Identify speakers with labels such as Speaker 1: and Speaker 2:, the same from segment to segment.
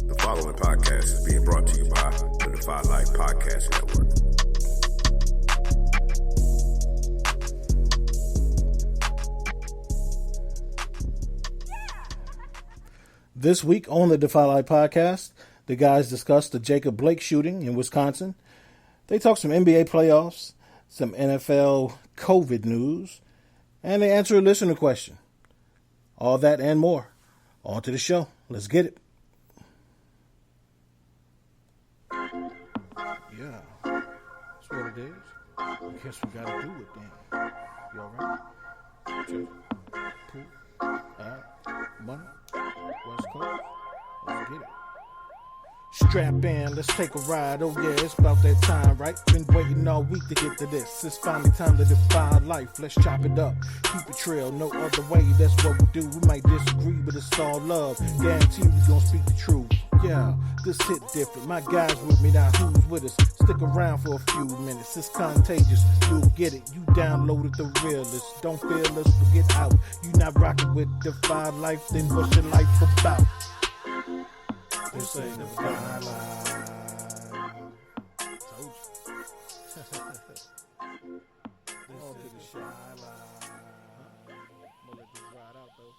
Speaker 1: The following podcast is being brought to you by the Defy Life Podcast Network.
Speaker 2: This week on the Defy Life Podcast, the guys discuss the Jacob Blake shooting in Wisconsin. They talk some NBA playoffs, some NFL COVID news, and they answer a listener question. All that and more. On to the show. Let's get it. Yeah, that's what it is. I guess we gotta do it then. You alright? Check. Pool. Alright. Money. West Coast. Let's get it. Strap in, let's take a ride. Oh yeah, it's about that time, right? Been waiting all week to get to this. It's finally time to defy life. Let's chop it up, keep it trail, no other way. That's what we do. We might disagree, but it's all love. Guarantee we gon' speak the truth. Yeah, this hit different. My guys with me, now who's with us? Stick around for a few minutes. It's contagious. You'll get it. You downloaded the realest. Don't feel us, forget out. You not rocking with Defy Life, then what's your life about? This ain't Defy Life. Told you. On to the shy life. I'm gonna let this ride out though.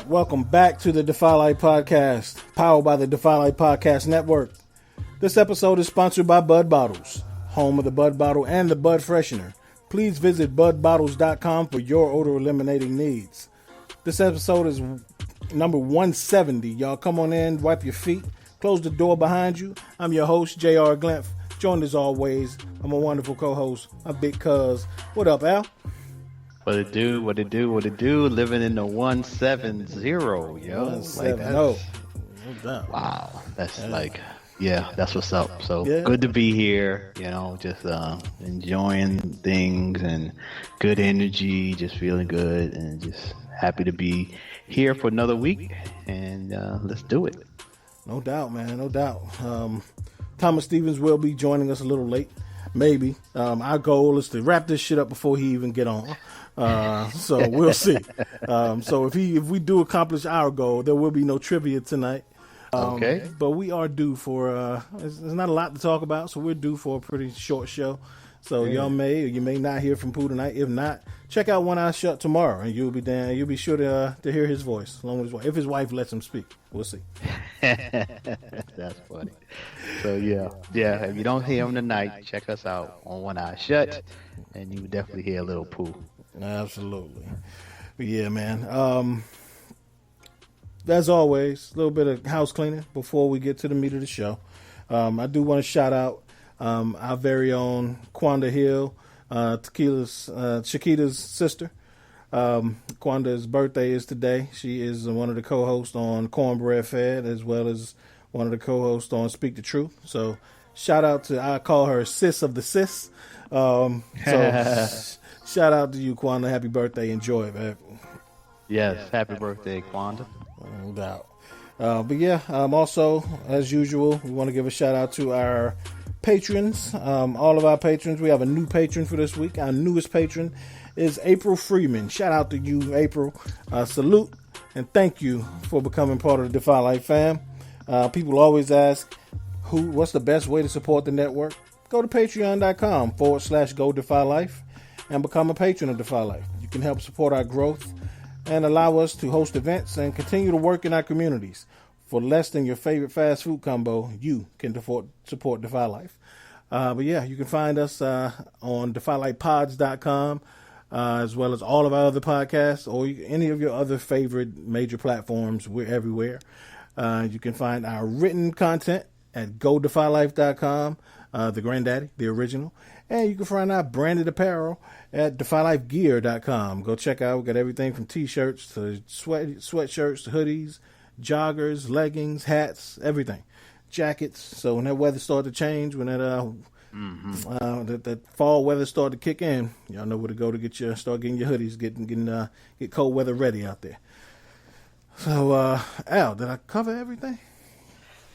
Speaker 2: Welcome back to the Defy Life Podcast, powered by the Defy Life Podcast Network. This episode is sponsored by Bud Bottles, home of the Bud Bottle and the Bud Freshener. Please visit budbottles.com for your odor eliminating needs. This episode is number 170. Y'all come on in, wipe your feet, close the door behind you. I'm your host, J.R. Glimpf. Joined as always, I'm a wonderful co-host, my big cuz. What up, Al?
Speaker 3: What it do? Living in the 170, yo.
Speaker 2: 170.
Speaker 3: Like
Speaker 2: No doubt.
Speaker 3: wow. That's that's what's up. So
Speaker 2: Yeah.
Speaker 3: good to be here, just enjoying things and good energy, just feeling good and just happy to be here for another week. And let's do it.
Speaker 2: No doubt, man. No doubt. Thomas Stevens will be joining us a little late. Maybe. Our goal is to wrap this shit up before he even get on. So we'll see. So if we do accomplish our goal, there will be no trivia tonight.
Speaker 3: Okay.
Speaker 2: But we are due for, there's not a lot to talk about, so we're due for a pretty short show. So y'all may or you may not hear from Pooh tonight. If not, check out One Eye Shut tomorrow, and you'll be sure to hear his voice, as long as if his wife lets him speak. We'll see.
Speaker 3: That's funny. So yeah. If you don't hear him tonight, check us out on One Eye Shut, and you will definitely hear a little Pooh.
Speaker 2: Absolutely. But yeah, man. As always, a little bit of house cleaning before we get to the meat of the show. I do want to shout out our very own Quanda Hill, Shakita's sister. Quanda's birthday is today. She is one of the co-hosts on Cornbread Fed, as well as one of the co-hosts on Speak the Truth. So shout out to, I call her Sis of the Sis. So shout out to you, Quanda. Happy birthday. Enjoy it, man.
Speaker 3: Yes, happy birthday, Quanda.
Speaker 2: No doubt. But yeah, also, as usual, we want to give a shout out to our patrons, all of our patrons. We have a new patron for this week. Our newest patron is April Freeman. Shout out to you, April. Salute and thank you for becoming part of the Defy Life fam. People always ask, what's the best way to support the network? Go to patreon.com/Go Defy Life and become a patron of Defy Life. You can help support our growth and allow us to host events and continue to work in our communities. For less than your favorite fast food combo, you can support Defy Life. But yeah, you can find us on DefyLifePods.com, as well as all of our other podcasts or any of your other favorite major platforms. We're everywhere. You can find our written content at GoDefyLife.com, the granddaddy, the original. And you can find our branded apparel at DefyLifeGear.com. Go check out. We got everything from t-shirts to sweatshirts to hoodies, joggers, leggings, hats, everything. Jackets. So when that weather started to change, when that fall weather started to kick in, y'all know where to go to start getting your hoodies, get cold weather ready out there. So, Al, did I cover everything?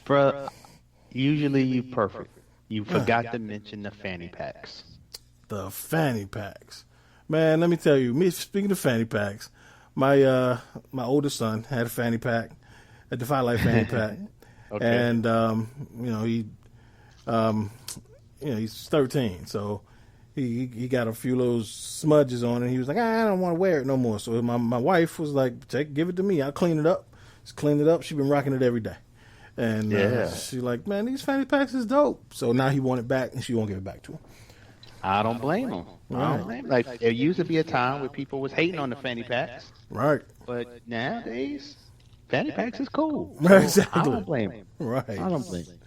Speaker 3: Bruh, usually you perfect. You forgot to mention the fanny packs.
Speaker 2: The fanny packs. Man, let me tell you, speaking of fanny packs, my oldest son had a fanny pack, a Defy Life fanny pack,
Speaker 3: Okay.
Speaker 2: and he's 13, so he got a few little smudges on it. He was like, I don't want to wear it no more. So my wife was like, give it to me. I'll clean it up. Just cleaned it up. She's been rocking it every day. And she's like, man, these fanny packs is dope. So now he want it back, and she won't give it back to him.
Speaker 3: I don't blame them. I don't blame 'em. Like, there used to be a time where people was hating on the fanny packs.
Speaker 2: Right.
Speaker 3: But nowadays, fanny packs is cool.
Speaker 2: Right, exactly.
Speaker 3: I don't blame him.
Speaker 2: Right.
Speaker 3: I don't blame him.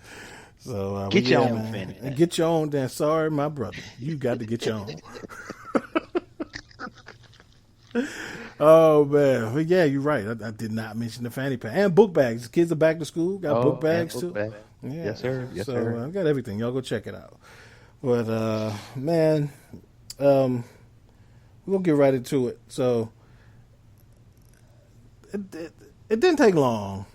Speaker 2: So
Speaker 3: Get your own fanny pack.
Speaker 2: Get your own. Then sorry, my brother, you got to get your own. Oh man, but yeah, you're right. I did not mention the fanny pack and book bags. Kids are back to school. Got book bags too.
Speaker 3: Bag.
Speaker 2: Yeah.
Speaker 3: Yes, sir. Yes,
Speaker 2: so
Speaker 3: sir.
Speaker 2: I got everything. Y'all go check it out. But man, we're gonna get right into it. So it didn't take long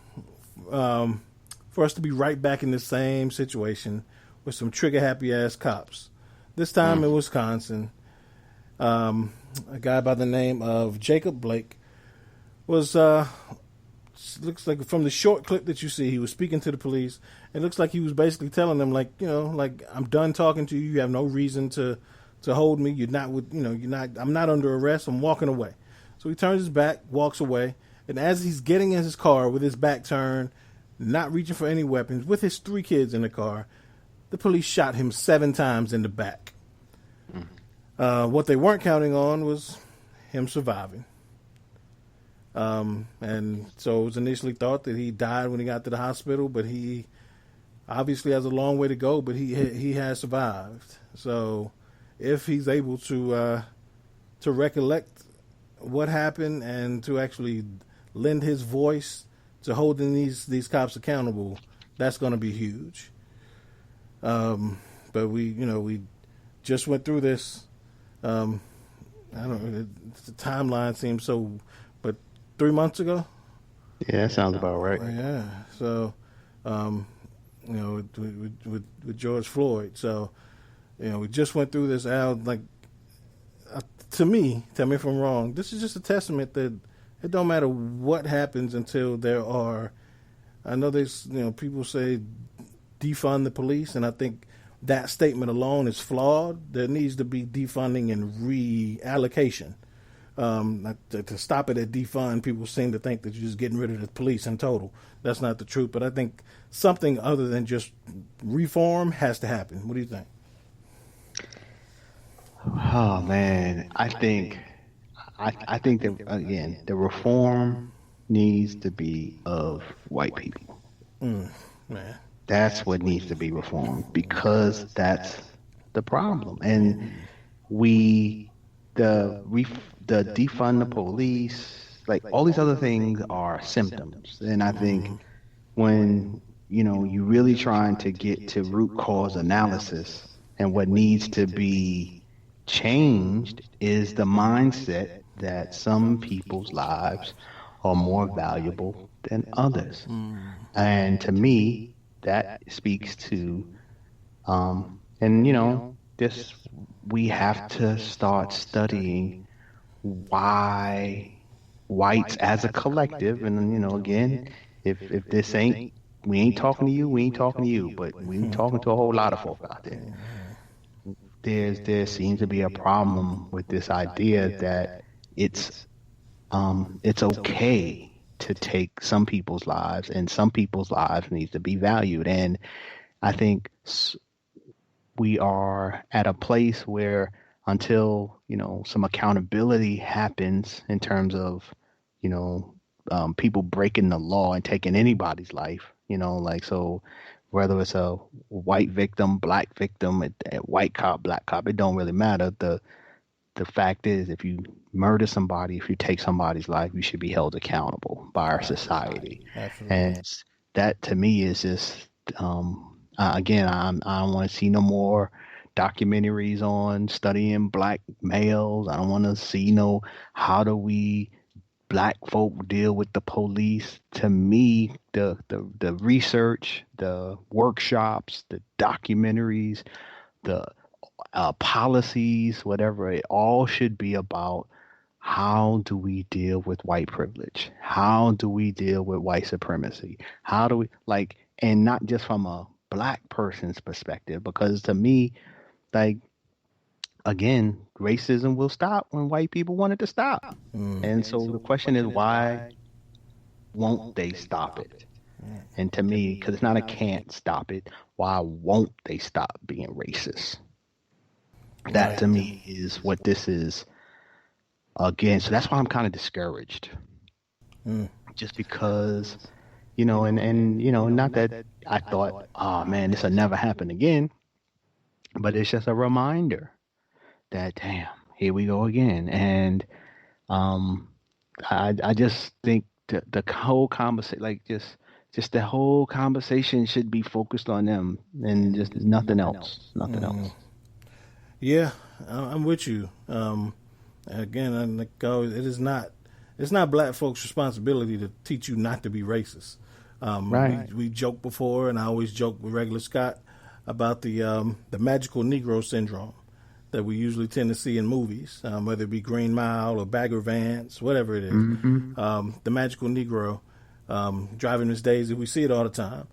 Speaker 2: for us to be right back in the same situation with some trigger happy ass cops. This time in Wisconsin, a guy by the name of Jacob Blake was looks like from the short clip that you see, he was speaking to the police. It looks like he was basically telling them, like, I'm done talking to you. You have no reason to hold me. You're not I'm not under arrest. I'm walking away. So he turns his back, walks away, and as he's getting in his car with his back turned, not reaching for any weapons, with his 3 kids in the car, the police shot him 7 times in the back. What they weren't counting on was him surviving. And so it was initially thought that he died when he got to the hospital, but he obviously has a long way to go, but he has survived. So if he's able to recollect what happened and to actually lend his voice to holding these cops accountable, that's going to be huge. But we just went through this. I don't know. The timeline seems so, but 3 months ago.
Speaker 3: Yeah, that sounds about right.
Speaker 2: Yeah. So, with George Floyd. So, we just went through this. Al, like, to me, tell me if I'm wrong. This is just a testament that it don't matter what happens until there are. I know there's people say defund the police, and I think that statement alone is flawed. There needs to be defunding and reallocation. To stop it at defund, people seem to think that you're just getting rid of the police in total. That's not the truth. But I think something other than just reform has to happen. What do you think?
Speaker 3: Oh man, I think that again, the reform needs to be of white people.
Speaker 2: Man.
Speaker 3: That's what needs to be reformed, because that's the problem. And the defund the police, like all these other things are symptoms. And I think when you're really trying to get to root cause analysis, and what needs to be changed is the mindset that some people's lives are more valuable than others. And to me, that speaks to, this, we have to start studying why whites as a collective, and again, if this we ain't talking to you, we ain't talking to you, but we talking to a whole lot of folk out there. There seems to be a problem with this idea that it's okay to take some people's lives, and some people's lives need to be valued. And I think we are at a place where until some accountability happens in terms of people breaking the law and taking anybody's life, so whether it's a white victim, black victim, a white cop, black cop, it don't really matter. The fact is, if you murder somebody, if you take somebody's life, you should be held accountable by our society.
Speaker 2: Absolutely.
Speaker 3: And that to me is just, again, I don't want to see no more documentaries on studying black males. I don't want to see how do we black folk deal with the police. To me, the research, the workshops, the documentaries, the policies, whatever, it all should be about how do we deal with white privilege? How do we deal with white supremacy? How do we and not just from a black person's perspective, because to me, like, again, racism will stop when white people want it to stop. And so the question is, why won't they stop it? And to me, because it's not a can't stop it, why won't they stop being racist? That to me is what this is. Again, so that's why I'm kind of discouraged. Just because, not that I thought, oh man, this will never happen again. But it's just a reminder that, damn, here we go again. And I just think the whole conversation, just the whole conversation should be focused on them and just nothing else. Nothing else.
Speaker 2: Yeah, I'm with you. Again, it's not black folks' responsibility to teach you not to be racist. Right. We joked before, and I always joke with Regular Scott about the magical Negro syndrome that we usually tend to see in movies, whether it be Green Mile or Bagger Vance, whatever it is. The magical Negro driving Miss Daisy, we see it all the time.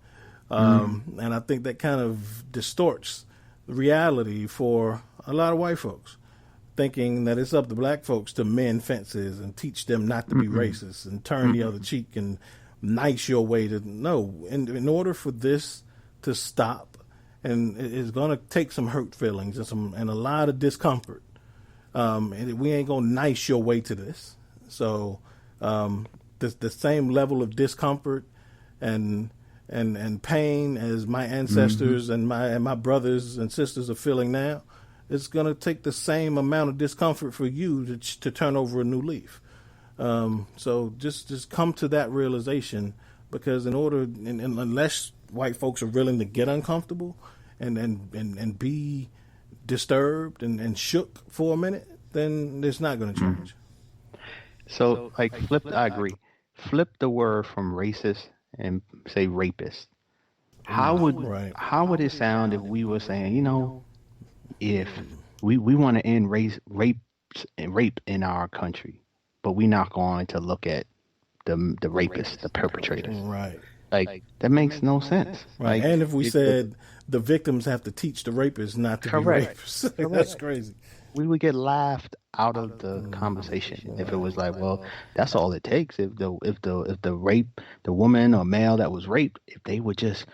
Speaker 2: And I think that kind of distorts reality for a lot of white folks, thinking that it's up to black folks to mend fences and teach them not to be racist and turn the other cheek and nice your way to no. In order for this to stop, and it's going to take some hurt feelings and a lot of discomfort. And we ain't going to nice your way to this. So the same level of discomfort and pain as my ancestors and my brothers and sisters are feeling now, it's going to take the same amount of discomfort for you to turn over a new leaf. So just come to that realization, because unless white folks are willing to get uncomfortable and be disturbed and shook for a minute, then it's not going to change.
Speaker 3: So I agree. Flip the word from racist and say rapist. How would it sound if we were saying, if we want to end rape in our country, but we're not going to look at the rapists, the perpetrators.
Speaker 2: Right.
Speaker 3: That makes no sense.
Speaker 2: Right. And if we said the victims have to teach the rapists not to be rapists, that's crazy.
Speaker 3: We would get laughed out of the conversation if it was like, well, that's all it takes. If the woman or male that was raped, if they would just,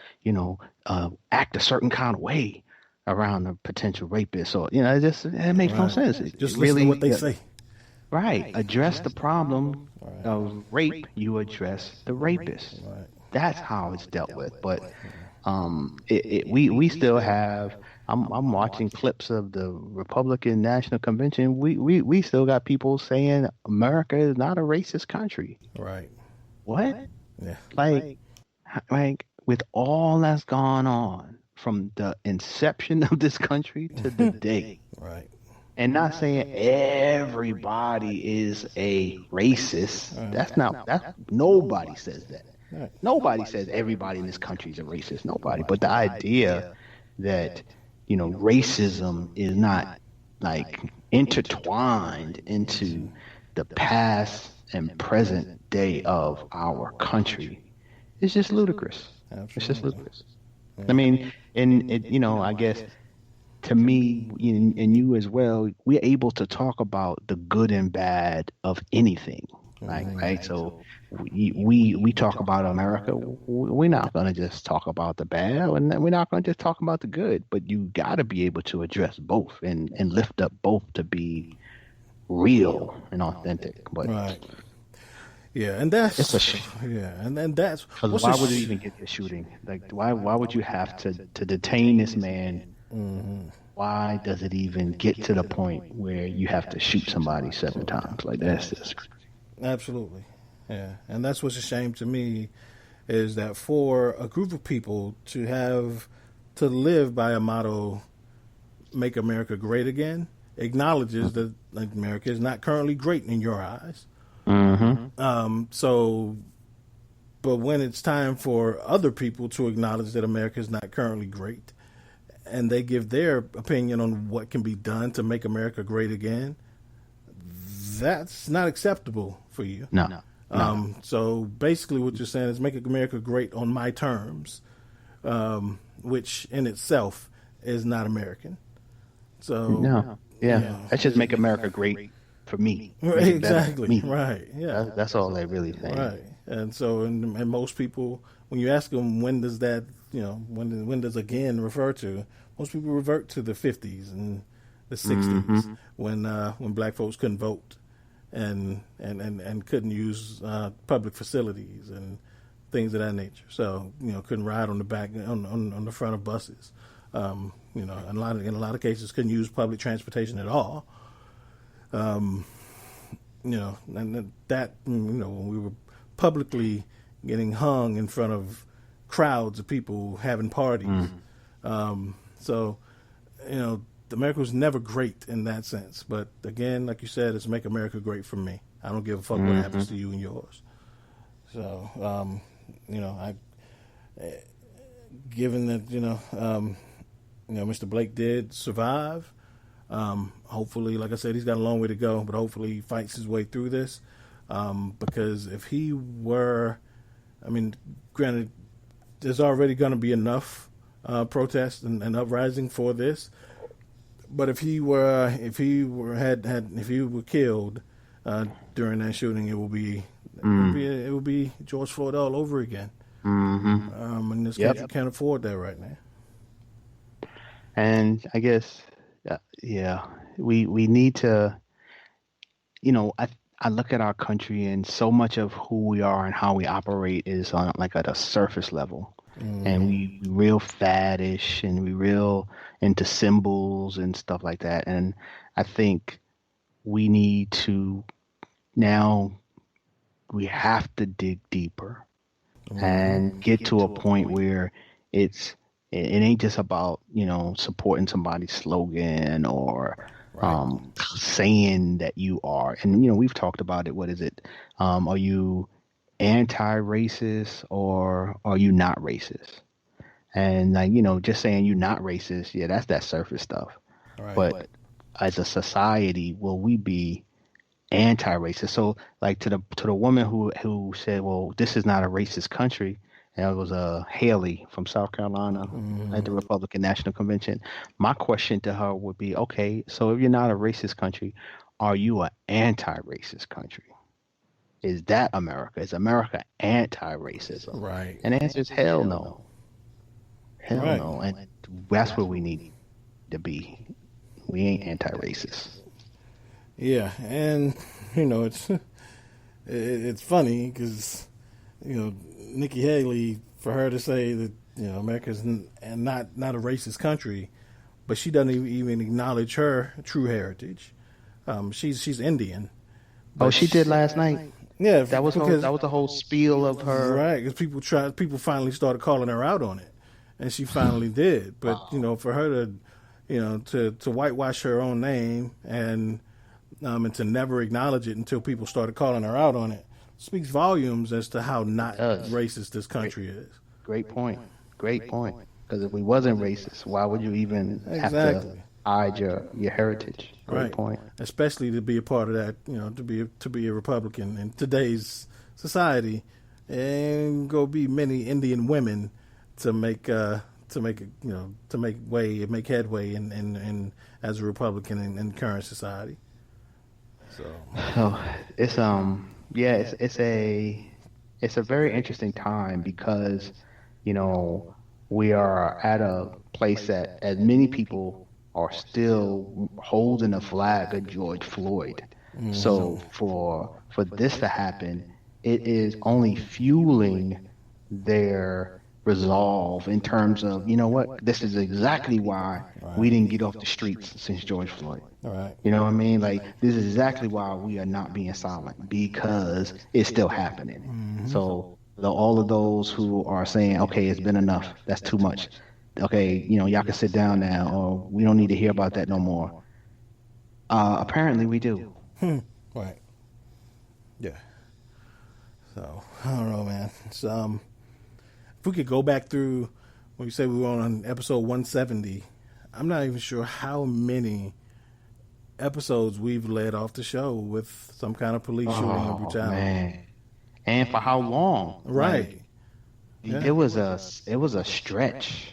Speaker 3: act a certain kind of way around a potential rapist, or it makes no sense.
Speaker 2: Just really what they say.
Speaker 3: Right. Address the problem of rape. You address the rapist. Right. That's how it's dealt with. But we still have. I'm watching clips of the Republican National Convention. We still got people saying America is not a racist country.
Speaker 2: Right.
Speaker 3: What?
Speaker 2: Yeah.
Speaker 3: Like with all that's gone on from the inception of this country to the day.
Speaker 2: Right.
Speaker 3: And not saying everybody is a racist. That's nobody says that. Right. Nobody says everybody in this country is a racist. Nobody. But the idea that racism is not intertwined into the past and present day of our country is just ludicrous. Absolutely. It's just ludicrous. Yeah. I mean, I guess to me and you as well, we're able to talk about the good and bad of anything. Right? So we talk about America. We're not going to just talk about the bad, and we're not going to just talk about the good. But you got to be able to address both and lift up both to be real and authentic. But
Speaker 2: right, yeah, and that's
Speaker 3: it's a shame.
Speaker 2: Yeah, and then that's
Speaker 3: why would you even get the shooting? Why would you have to detain this man?
Speaker 2: Mm-hmm.
Speaker 3: Why does it even get to the point where you have to shoot somebody 7 times? That's just
Speaker 2: absolutely. Yeah, and that's what's a shame to me, is that for a group of people to live by a motto, "Make America Great Again," acknowledges that America is not currently great in your eyes.
Speaker 3: Mm-hmm.
Speaker 2: But when it's time for other people to acknowledge that America is not currently great, and they give their opinion on what can be done to make America great again, that's not acceptable for you.
Speaker 3: No.
Speaker 2: So basically what you're saying is make America great on my terms, which in itself is not American. So
Speaker 3: No. Yeah. Let's just make America great for me.
Speaker 2: Right, exactly. Me. Right. Yeah.
Speaker 3: That's all they really think.
Speaker 2: Right. And so, and most people, when you ask them, when does that, when does again refer to? Most people revert to the 50s and the 60s when black folks couldn't vote and couldn't use public facilities and things of that nature. So, couldn't ride on the back on the front of buses. In a lot of cases couldn't use public transportation at all. And that, when we were publicly getting hung in front of crowds of people having parties. So, America was never great in that sense. But again, like you said, it's make America great for me. I don't give a fuck what happens to you and yours. So, given that, Mr. Blake did survive, hopefully, like I said, he's got a long way to go, but hopefully he fights his way through this. Because if he were, granted, there's already going to be enough protest and uprising for this. But if he were killed during that shooting, it will be George Floyd all over again. And this country can't afford that right now.
Speaker 3: And I guess, we need to, I look at our country and so much of who we are and how we operate is on at a surface level. And we real faddish and we real into symbols and stuff like that. And I think we need to we have to dig deeper and get to a point where it ain't just about, supporting somebody's slogan or saying that you are. And, we've talked about it. What is it? Are you anti-racist or are you not racist? And just saying you're not racist, that's that surface stuff. Right. But as a society, will we be anti-racist? So to the woman who said, well, this is not a racist country, and it was Haley from South Carolina at the Republican National Convention. My question to her would be, okay, so if you're not a racist country, are you an anti-racist country? Is that America? Is America anti-racism?
Speaker 2: Right.
Speaker 3: And the answer is hell no. Hell no. And that's where we need to be. We ain't anti-racist.
Speaker 2: Yeah, and it's funny because Nikki Haley, for her to say that America's not a racist country, but she doesn't even acknowledge her true heritage. She's Indian.
Speaker 3: Oh, she did last night.
Speaker 2: Yeah,
Speaker 3: that was the whole spiel of her.
Speaker 2: Right, because people finally started calling her out on it, and she finally did. But for her to whitewash her own name and to never acknowledge it until people started calling her out on it speaks volumes as to how not racist this country is.
Speaker 3: Great point. Because if we wasn't racist, why would you even have to hide your heritage? Great point.
Speaker 2: Especially to be a part of that, to be a Republican in today's society, and go be many Indian women to make headway in as a Republican in current society.
Speaker 3: So it's a very interesting time because we are at a place that as many people are still holding the flag of George Floyd. So for this to happen, it is only fueling their resolve in terms of, this is exactly why we didn't get off the streets since George Floyd.
Speaker 2: Right.
Speaker 3: You know what I mean? This is exactly why we are not being silent, because it's still happening. So all of those who are saying, okay, it's been enough, that's too much. Okay, y'all can sit down now, or we don't need to hear about that no more. Apparently we do.
Speaker 2: Right. Yeah. So, I don't know, man. It's, if we could go back through, when you say we were on episode 170, I'm not even sure how many episodes we've led off the show with some kind of police shooting or brutality.
Speaker 3: Man. And for how long?
Speaker 2: Right.
Speaker 3: Like, it was a stretch.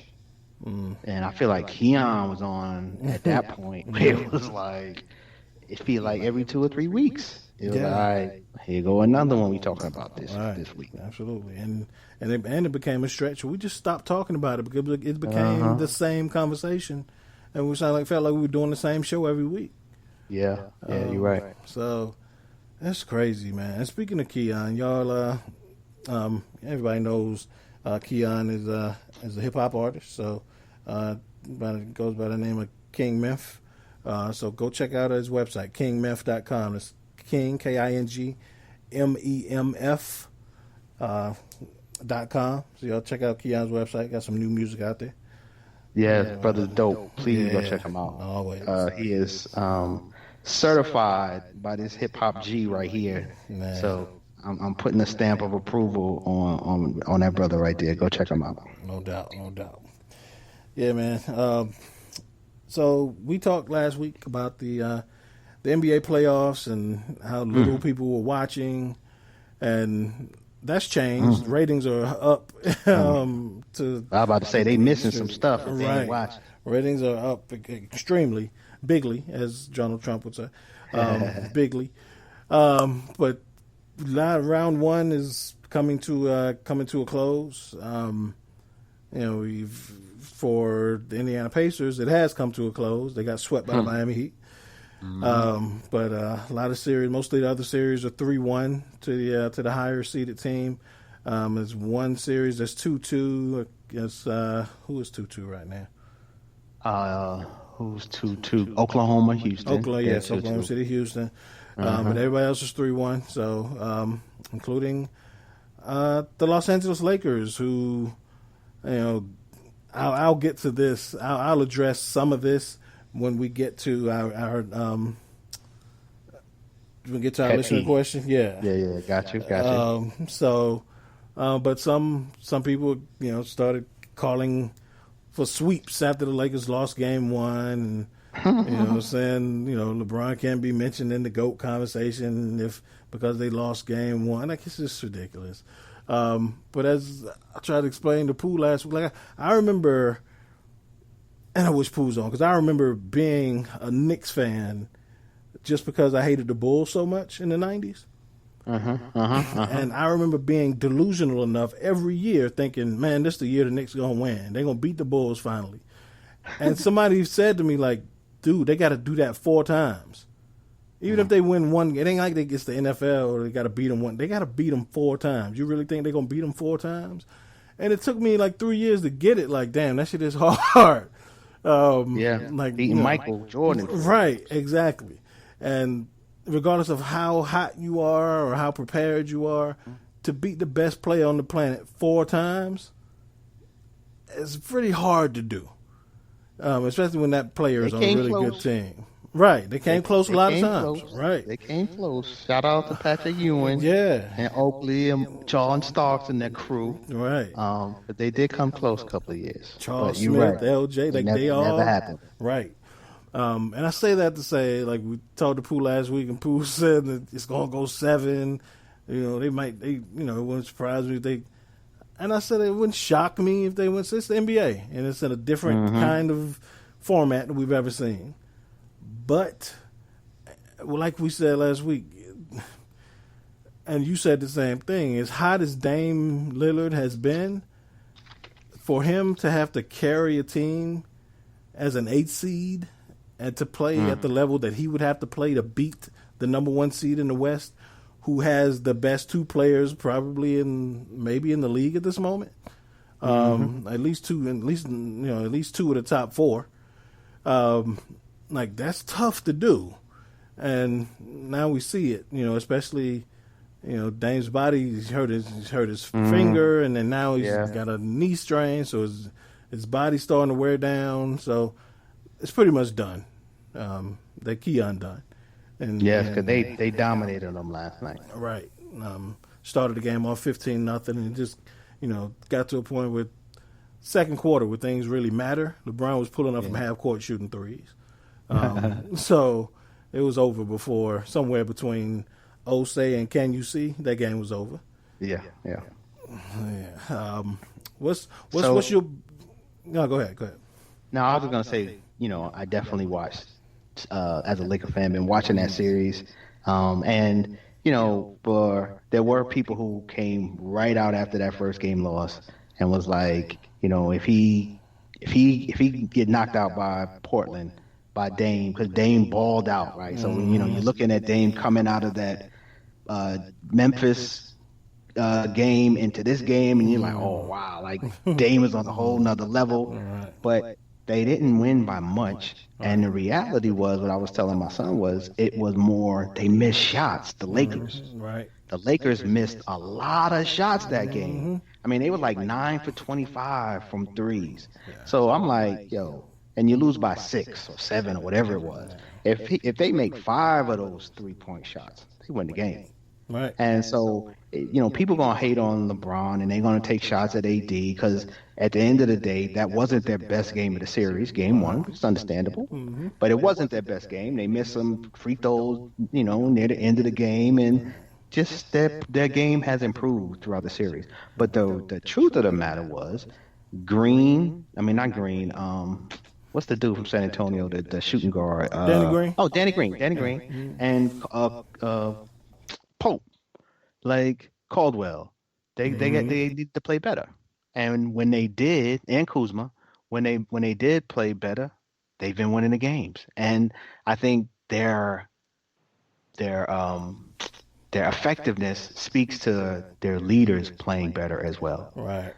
Speaker 3: And I feel like Keon was on at that point where it was like, it feel like every 2 or 3 weeks. It was like, all right, here go another one we talking about this week.
Speaker 2: Absolutely. And it became a stretch. We just stopped talking about it because it became the same conversation. And we felt like we were doing the same show every week.
Speaker 3: Yeah, you're right.
Speaker 2: So that's crazy, man. And speaking of Keon, y'all, everybody knows Keon is a hip hop artist. So it goes by the name of King Meth. So go check out his website, kingmeth.com. It's King, KINGMEMF .com. So y'all check out Keon's website. Got some new music out there.
Speaker 3: Yeah, brother's dope. Please go check him out.
Speaker 2: Always.
Speaker 3: He is certified by this hip hop G right here. Man. So I'm putting a stamp of approval on that brother right there. Go check him out.
Speaker 2: No doubt. Yeah, man. So we talked last week about the NBA playoffs and how little people were watching, and that's changed. Ratings are up. I was
Speaker 3: about to say they missing some stuff if they ain't watching.
Speaker 2: Ratings are up extremely, bigly, as Donald Trump would say, bigly. But round one is coming to a close. For the Indiana Pacers, it has come to a close. They got swept by the Miami Heat. But a lot of series, mostly the other series are 3-1 to the higher seeded team. There's one series that's 2-2 against who is 2-2 right now?
Speaker 3: Who's 2-2? Oklahoma, Houston.
Speaker 2: Oklahoma City, Houston. But everybody else is 3-1. So including the Los Angeles Lakers, who I'll get to this. I'll address some of this when we get to our listener question. Yeah.
Speaker 3: Got you.
Speaker 2: But some people, started calling for sweeps after the Lakers lost game one, and saying, LeBron can't be mentioned in the GOAT conversation because they lost game one. Like, it's just ridiculous. But as I tried to explain to Pooh last week, like I remember, and I wish Pooh's on, because I remember being a Knicks fan just because I hated the Bulls so much in the 90s. And I remember being delusional enough every year thinking, man, this is the year the Knicks are going to win. They're going to beat the Bulls finally. And somebody said to me, like, dude, they got to do that 4 times. Even if they win one, it ain't like it's the NFL or they got to beat them one. They got to beat them 4 times. You really think they're going to beat them 4 times? And it took me like 3 years to get it. Like, damn, that shit is hard.
Speaker 3: Like beating Michael Jordan.
Speaker 2: Right, exactly. And regardless of how hot you are or how prepared you are, to beat the best player on the planet 4 times, it's pretty hard to do. Especially when that player is on a really good team. Right. They came close a lot of times.
Speaker 3: Close.
Speaker 2: Right.
Speaker 3: They came close. Shout out to Patrick Ewing.
Speaker 2: Yeah.
Speaker 3: And Oakley and Charles Starks and their crew.
Speaker 2: Right.
Speaker 3: But they did come close a couple of years.
Speaker 2: Smith, LJ, like they all.
Speaker 3: Never happened.
Speaker 2: Right. And I say that to say, like we talked to Pooh last week, and Pooh said that it's going to go 7. It wouldn't surprise me if they. And I said it wouldn't shock me if they went. It's the NBA, and it's in a different kind of format that we've ever seen. But, like we said last week, and you said the same thing, as hot as Dame Lillard has been, for him to have to carry a team as an 8 seed and to play at the level that he would have to play to beat the number 1 seed in the West, who has the best 2 players probably maybe in the league at this moment, at least 2 of the top 4. Like, that's tough to do. And now we see it, especially, Dame's body, he's hurt his finger, and then now he's got a knee strain, so his body's starting to wear down. So it's pretty much done. That Keon done. And
Speaker 3: because they dominated them last night.
Speaker 2: Right. Started the game off 15-0, and just, got to a point where second quarter where things really matter. LeBron was pulling up from half court shooting threes. So it was over before somewhere between Osei and Can You See? That game was over.
Speaker 3: Yeah.
Speaker 2: What's your? No, go ahead.
Speaker 3: No, I was just gonna say, I definitely watched as a Laker fan, been watching that series, and there were people who came right out after that first game loss and was like, if he get knocked out by Portland, by Dame, because Dame balled out, right? So you're looking at Dame coming out of that Memphis game into this game, and you're like, oh wow, like Dame is on a whole nother level. But they didn't win by much, and the reality was, what I was telling my son was, it was more they missed shots. The Lakers, the Lakers missed a lot of shots that game. I mean, they were like 9 for 25 from threes. So I'm like, yo, and you lose by 6 or 7 or whatever it was. If they make 5 of those 3-point shots, they win the game.
Speaker 2: Right.
Speaker 3: And so, people going to hate on LeBron, and they're going to take shots at AD, because at the end of the day, that wasn't their best game of the series, game 1, which is understandable. But it wasn't their best game. They missed some free throws, near the end of the game, and just their game has improved throughout the series. But the truth of the matter was, not Green, what's the dude from San Antonio, the shooting guard?
Speaker 2: Danny Green?
Speaker 3: Oh, Danny Green. And Pope, like Caldwell, they need to play better. And when they did, and Kuzma, when they did play better, they've been winning the games. And I think their effectiveness speaks to their leaders playing better as well.
Speaker 2: Right.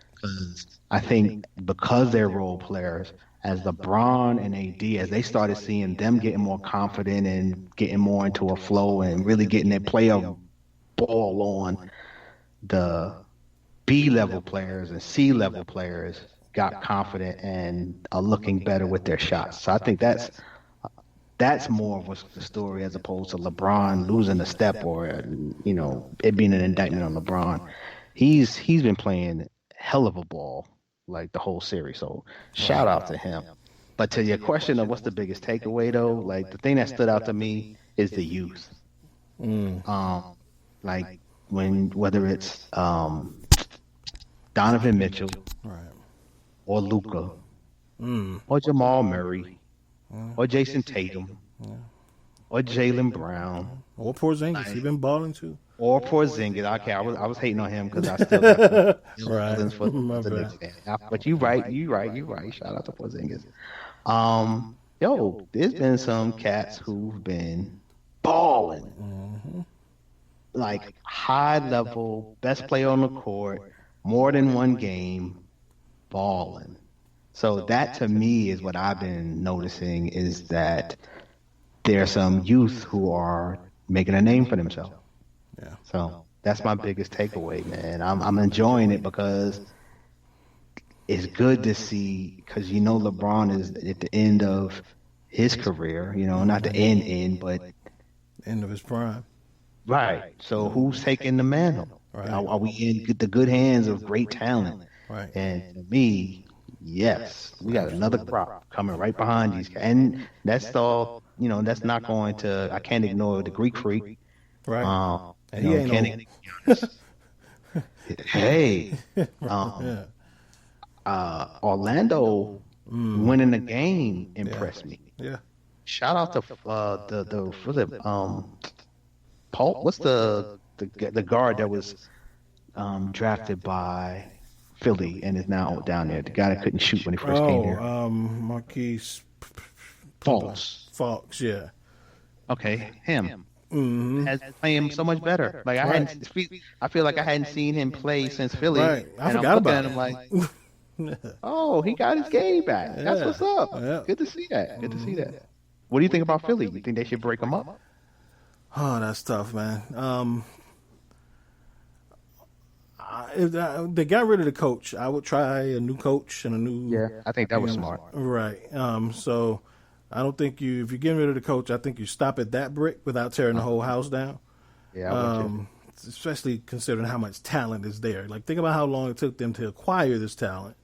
Speaker 3: I think because they're role players, as LeBron and AD, as they started seeing them getting more confident and getting more into a flow and really getting their player ball on, the B-level players and C-level players got confident and are looking better with their shots. So I think that's more of what's the story, as opposed to LeBron losing a step or it being an indictment on LeBron. He's been playing hell of a ball like the whole series. So shout out to him. But to your question of what's the biggest takeaway though, like the thing that stood out to me is the youth. Like whether it's Donovan Mitchell, or Luka, or Jamal Murray, or Jason Tatum, or Jaylen Brown,
Speaker 2: or Porzingis, he been balling too.
Speaker 3: Or Porzingis. Okay, I was hating on him because I still got
Speaker 2: Right.
Speaker 3: for the next game. But you right. Shout out to Porzingis. There's been some cats who've been balling, like high level, best player on the court, more than one game, balling. So that to me is what I've been noticing, is that there's some youth who are making a name for themselves.
Speaker 2: Yeah.
Speaker 3: So that's my biggest takeaway, man. I'm enjoying it because it's good to see, because LeBron is at the end of his career, not the end, but
Speaker 2: end of his prime.
Speaker 3: Right. So who's taking the mantle?
Speaker 2: Right.
Speaker 3: Are we in the good hands of great talent?
Speaker 2: Right.
Speaker 3: And to me, yes, we got another crop coming right behind these guys. And that's all, that's not going to, I can't ignore the Greek freak.
Speaker 2: Right. And he ain't
Speaker 3: Hey, Orlando winning the game impressed me.
Speaker 2: Yeah.
Speaker 3: Shout out to Paul. What's the guard that was drafted by Philly and is now down there? The guy that couldn't shoot when he first came here.
Speaker 2: Marquise
Speaker 3: Fultz.
Speaker 2: Yeah.
Speaker 3: Okay, him. Has playing so much better. Like I feel like I hadn't seen him play since Philly.
Speaker 2: Right. I forgot about him.
Speaker 3: Like, oh, he got his game back. That's what's up.
Speaker 2: Yeah.
Speaker 3: Good to see that. What do you think about Philly? You think they should break him up?
Speaker 2: Oh, that's tough, man. If they got rid of the coach, I would try a new coach and a new.
Speaker 3: Yeah, I think that was smart.
Speaker 2: Right. So I don't think if you're getting rid of the coach, I think you stop at that brick without tearing the whole house down.
Speaker 3: Yeah,
Speaker 2: especially considering how much talent is there. Like, think about how long it took them to acquire this talent.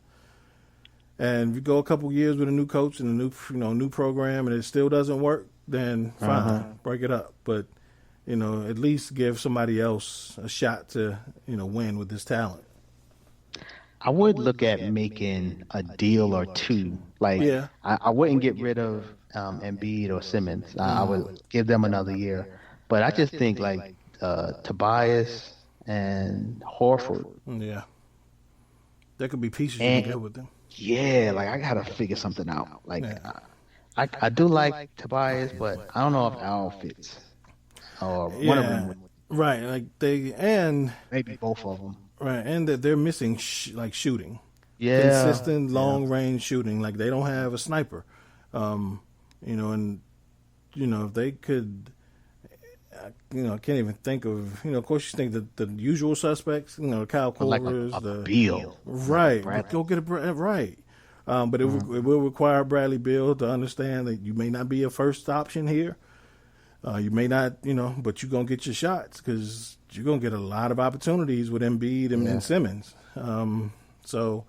Speaker 2: And if you go a couple years with a new coach and a new program, and it still doesn't work, then fine, break it up. But, at least give somebody else a shot to, win with this talent.
Speaker 3: I would look at making a deal or two. Like,
Speaker 2: Yeah.
Speaker 3: I wouldn't get rid of Embiid or Simmons. I would give them another year. But I just think, like, Tobias and Horford.
Speaker 2: Yeah. There could be pieces you can get with them.
Speaker 3: Yeah, like, I got to figure something out. Like, I do like Tobias, but I don't know if Al fits. Or one of them.
Speaker 2: Right. Like,
Speaker 3: maybe both of them.
Speaker 2: Right, and that they're missing shooting,
Speaker 3: consistent
Speaker 2: long range shooting. Like they don't have a sniper, and if they could, I can't even think of. Of course, you think the usual suspects. Kyle Korvers,
Speaker 3: like a Beal,
Speaker 2: right?
Speaker 3: Like
Speaker 2: go get right. But it will require Bradley Beal to understand that you may not be a first option here. You may not, but you're going to get your shots because you're going to get a lot of opportunities with Embiid and Simmons. So,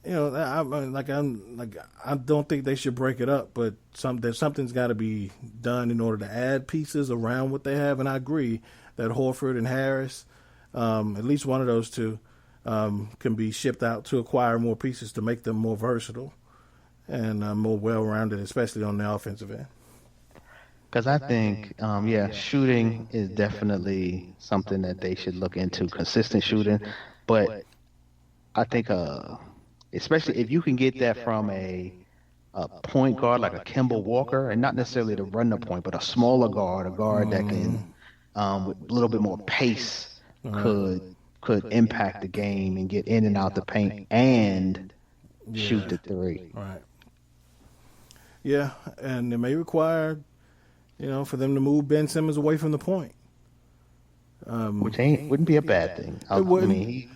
Speaker 2: I don't think they should break it up, but something's got to be done in order to add pieces around what they have. And I agree that Horford and Harris, at least one of those two, can be shipped out to acquire more pieces to make them more versatile and more well-rounded, especially on the offensive end.
Speaker 3: Because I think, shooting is definitely something that they should look into, consistent shooting. But I think, especially if you can get that from a point guard like a Kemba Walker, and not necessarily to run the point, but a smaller guard, a guard that can, with a little bit more pace, could impact the game and get in and out the paint and shoot the three.
Speaker 2: Right. Yeah, and it may require, for them to move Ben Simmons away from the point.
Speaker 3: Which wouldn't be a bad thing.
Speaker 2: It wouldn't.
Speaker 3: I mean,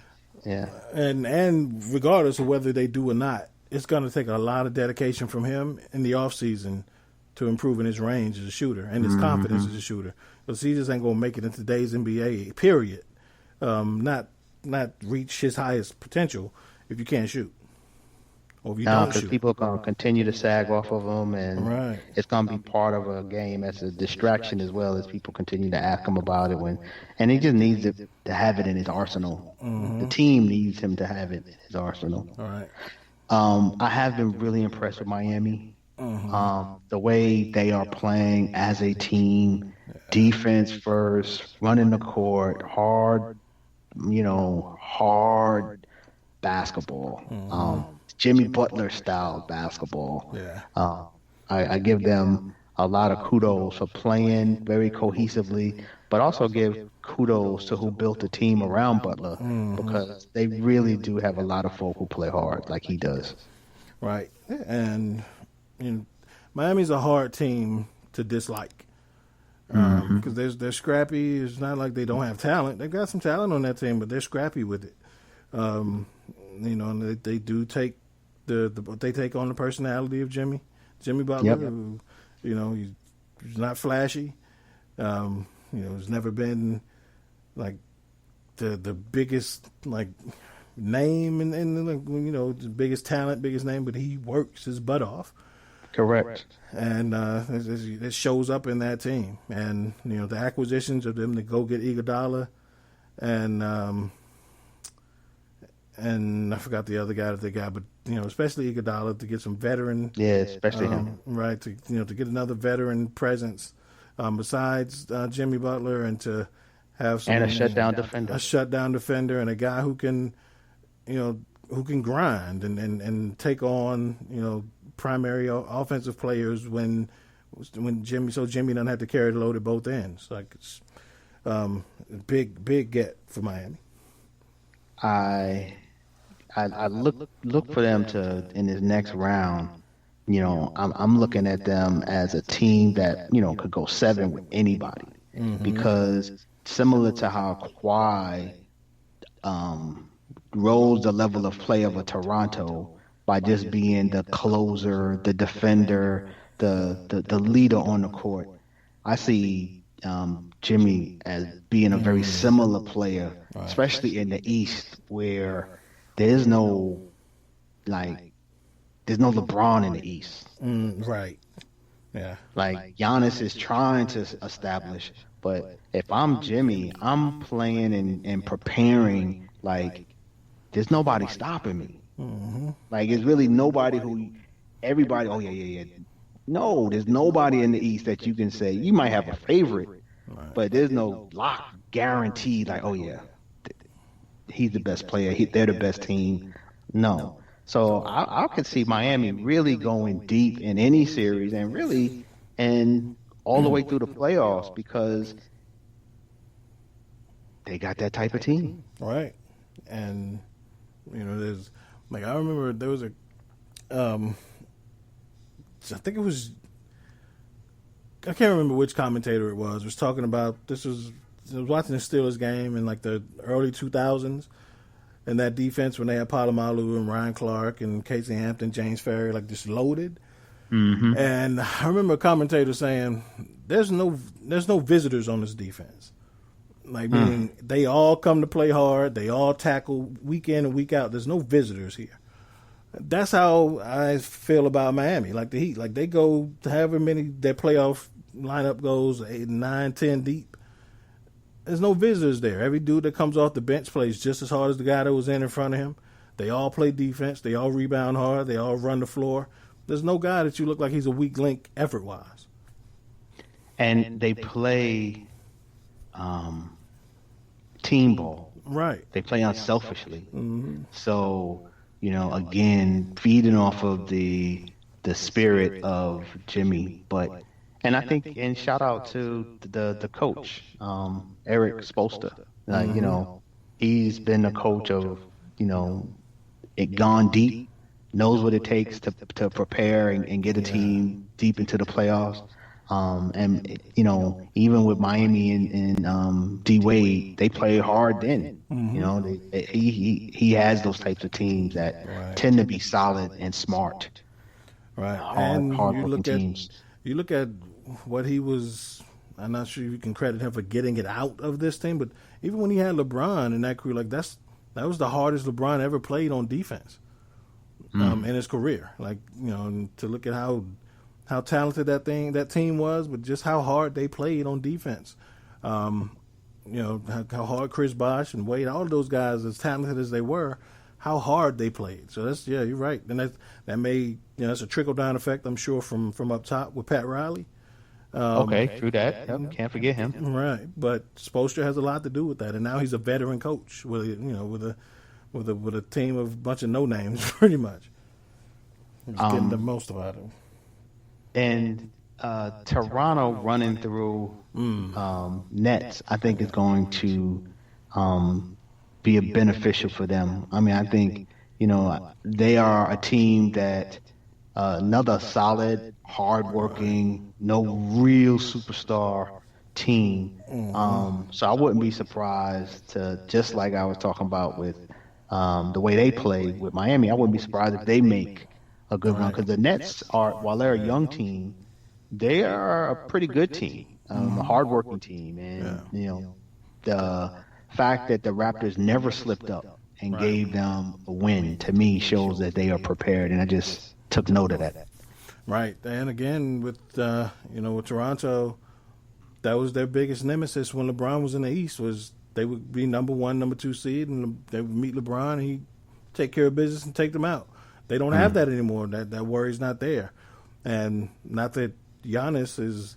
Speaker 2: And regardless of whether they do or not, it's going to take a lot of dedication from him in the offseason to improving his range as a shooter and his confidence as a shooter. Because he just ain't going to make it in today's NBA, period. Not reach his highest potential if you can't shoot. Or if you don't shoot.
Speaker 3: Because people are going to continue to sag off of him, and it's going to be part of a game as a distraction as well as people continue to ask him about it. And he just needs to have it in his arsenal. The team needs him to have it in his arsenal.
Speaker 2: All right.
Speaker 3: I have been really impressed with Miami. The way they are playing as a team, defense first, running the court, hard basketball. Jimmy Butler style basketball.
Speaker 2: Yeah.
Speaker 3: I give them a lot of kudos for playing very cohesively, but also give kudos to who built the team around Butler because they really do have a lot of folk who play hard like he does.
Speaker 2: Right. And Miami's a hard team to dislike because they're scrappy. It's not like they don't have talent. They've got some talent on that team, but they're scrappy with it. And they do take they take on the personality of Jimmy Butler, who, he's not flashy. He's never been like the biggest name in the biggest talent, biggest name, but he works his butt off.
Speaker 3: Correct. And
Speaker 2: it shows up in that team. And the acquisitions of them to go get Iguodala and I forgot the other guy that they got, but especially Iguodala to get some veteran.
Speaker 3: Yeah, especially him.
Speaker 2: Right, to get another veteran presence besides Jimmy Butler, and to have some,
Speaker 3: and a shutdown defender,
Speaker 2: and a guy who can grind and take on primary offensive players when Jimmy doesn't have to carry the load at both ends. Like it's big get for Miami.
Speaker 3: I look for them to in this next round. I'm looking at them as a team that could go 7 with anybody because similar to how Kawhi rose the level of play of a Toronto by just being the closer, the defender, the leader on the court. I see Jimmy as being a very similar player, especially in the East where there's no LeBron in the East.
Speaker 2: Right. Yeah.
Speaker 3: Like Giannis is trying to establish, but if I'm Jimmy, I'm playing and preparing like there's nobody stopping me. Like it's really nobody who everybody. Oh yeah. No, there's nobody in the East that you can say you might have a favorite, but there's no lock guaranteed. Like oh yeah, he's the best player. They're the best team. No. So I could see Miami really going deep in any series and all the way through the playoffs because they got that type of team.
Speaker 2: Right. And, there's, like, I remember there was I think it was, I can't remember which commentator it was talking about, I was watching the Steelers game in, like, the early 2000s. And that defense when they had Palomalu and Ryan Clark and Casey Hampton, James Ferry, like just loaded. Mm-hmm. And I remember a commentator saying, "There's no visitors on this defense. Like meaning they all come to play hard, they all tackle week in and week out. There's no visitors here." That's how I feel about Miami. Like the Heat, like they go however many their playoff lineup goes 8, 9, 10 deep. There's no visitors there. Every dude that comes off the bench plays just as hard as the guy that was in front of him. They all play defense. They all rebound hard. They all run the floor. There's no guy that you look like he's a weak link effort-wise.
Speaker 3: And they play team ball.
Speaker 2: Right.
Speaker 3: They play unselfishly. Mm-hmm. So, again, feeding off of the spirit of Jimmy, and I think, and shout out to the coach, Eric Spoelstra. He's been the coach of, it gone deep, knows what it takes to prepare and get a team deep into the playoffs. Even with Miami and D Wade, they play hard then. Mm-hmm. He has those types of teams that tend to be solid and smart.
Speaker 2: Right.
Speaker 3: Hard teams.
Speaker 2: You look at what he was, I'm not sure you can credit him for getting it out of this team, but even when he had LeBron in that crew, like that was the hardest LeBron ever played on defense in his career. Like, and to look at how talented that team was, but just how hard they played on defense. How hard Chris Bosh and Wade, all of those guys, as talented as they were, how hard they played. So you're right. And that may, that's a trickle down effect, I'm sure, from up top with Pat Riley.
Speaker 3: True that. Yep, can't forget him.
Speaker 2: Right, but Spoelstra has a lot to do with that, and now he's a veteran coach with a team of a bunch of no names, pretty much. He's getting the most out of him.
Speaker 3: And Toronto running through Nets, I think, is going to be a beneficial for them. I mean, I think they are a team that another solid, hardworking, no real superstar team. So I wouldn't be surprised to, just like I was talking about with the way they play with Miami, I wouldn't be surprised if they make a good run, because the Nets are, while they're a young team, they are a pretty good team, a hardworking team, and the fact that the Raptors never slipped up and gave them a win, to me, shows that they are prepared, and I just took note of that.
Speaker 2: Right, and again with with Toronto, that was their biggest nemesis when LeBron was in the East. Was they would be number 1, number 2 seed, and they would meet LeBron, and he'd take care of business and take them out. They don't have that anymore. That worry's not there, and not that Giannis is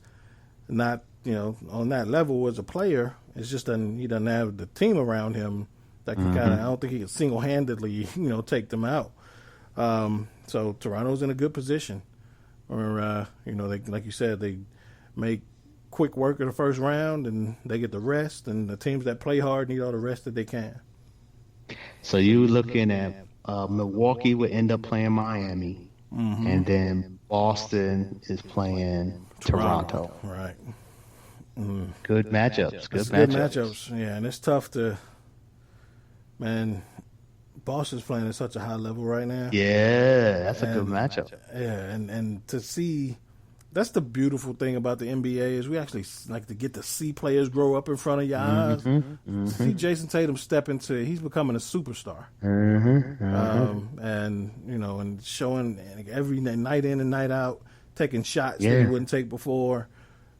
Speaker 2: not on that level as a player. It's just that he doesn't have the team around him that can kind of. I don't think he can single-handedly take them out. So Toronto's in a good position, or they, like you said, they make quick work of the first round and they get the rest, and the teams that play hard need all the rest that they can.
Speaker 3: So you looking at Milwaukee would end up playing Miami, and then Boston is playing Toronto.
Speaker 2: Right.
Speaker 3: Good matchups. Good
Speaker 2: matchups. Yeah, and it's tough to, man. Boston's playing at such a high level right now.
Speaker 3: Yeah, that's a good matchup.
Speaker 2: Yeah, and to see, that's the beautiful thing about the NBA is we actually like to get to see players grow up in front of your eyes. See Jason Tatum step into, he's becoming a superstar. And and showing every night in and night out, taking shots that he wouldn't take before.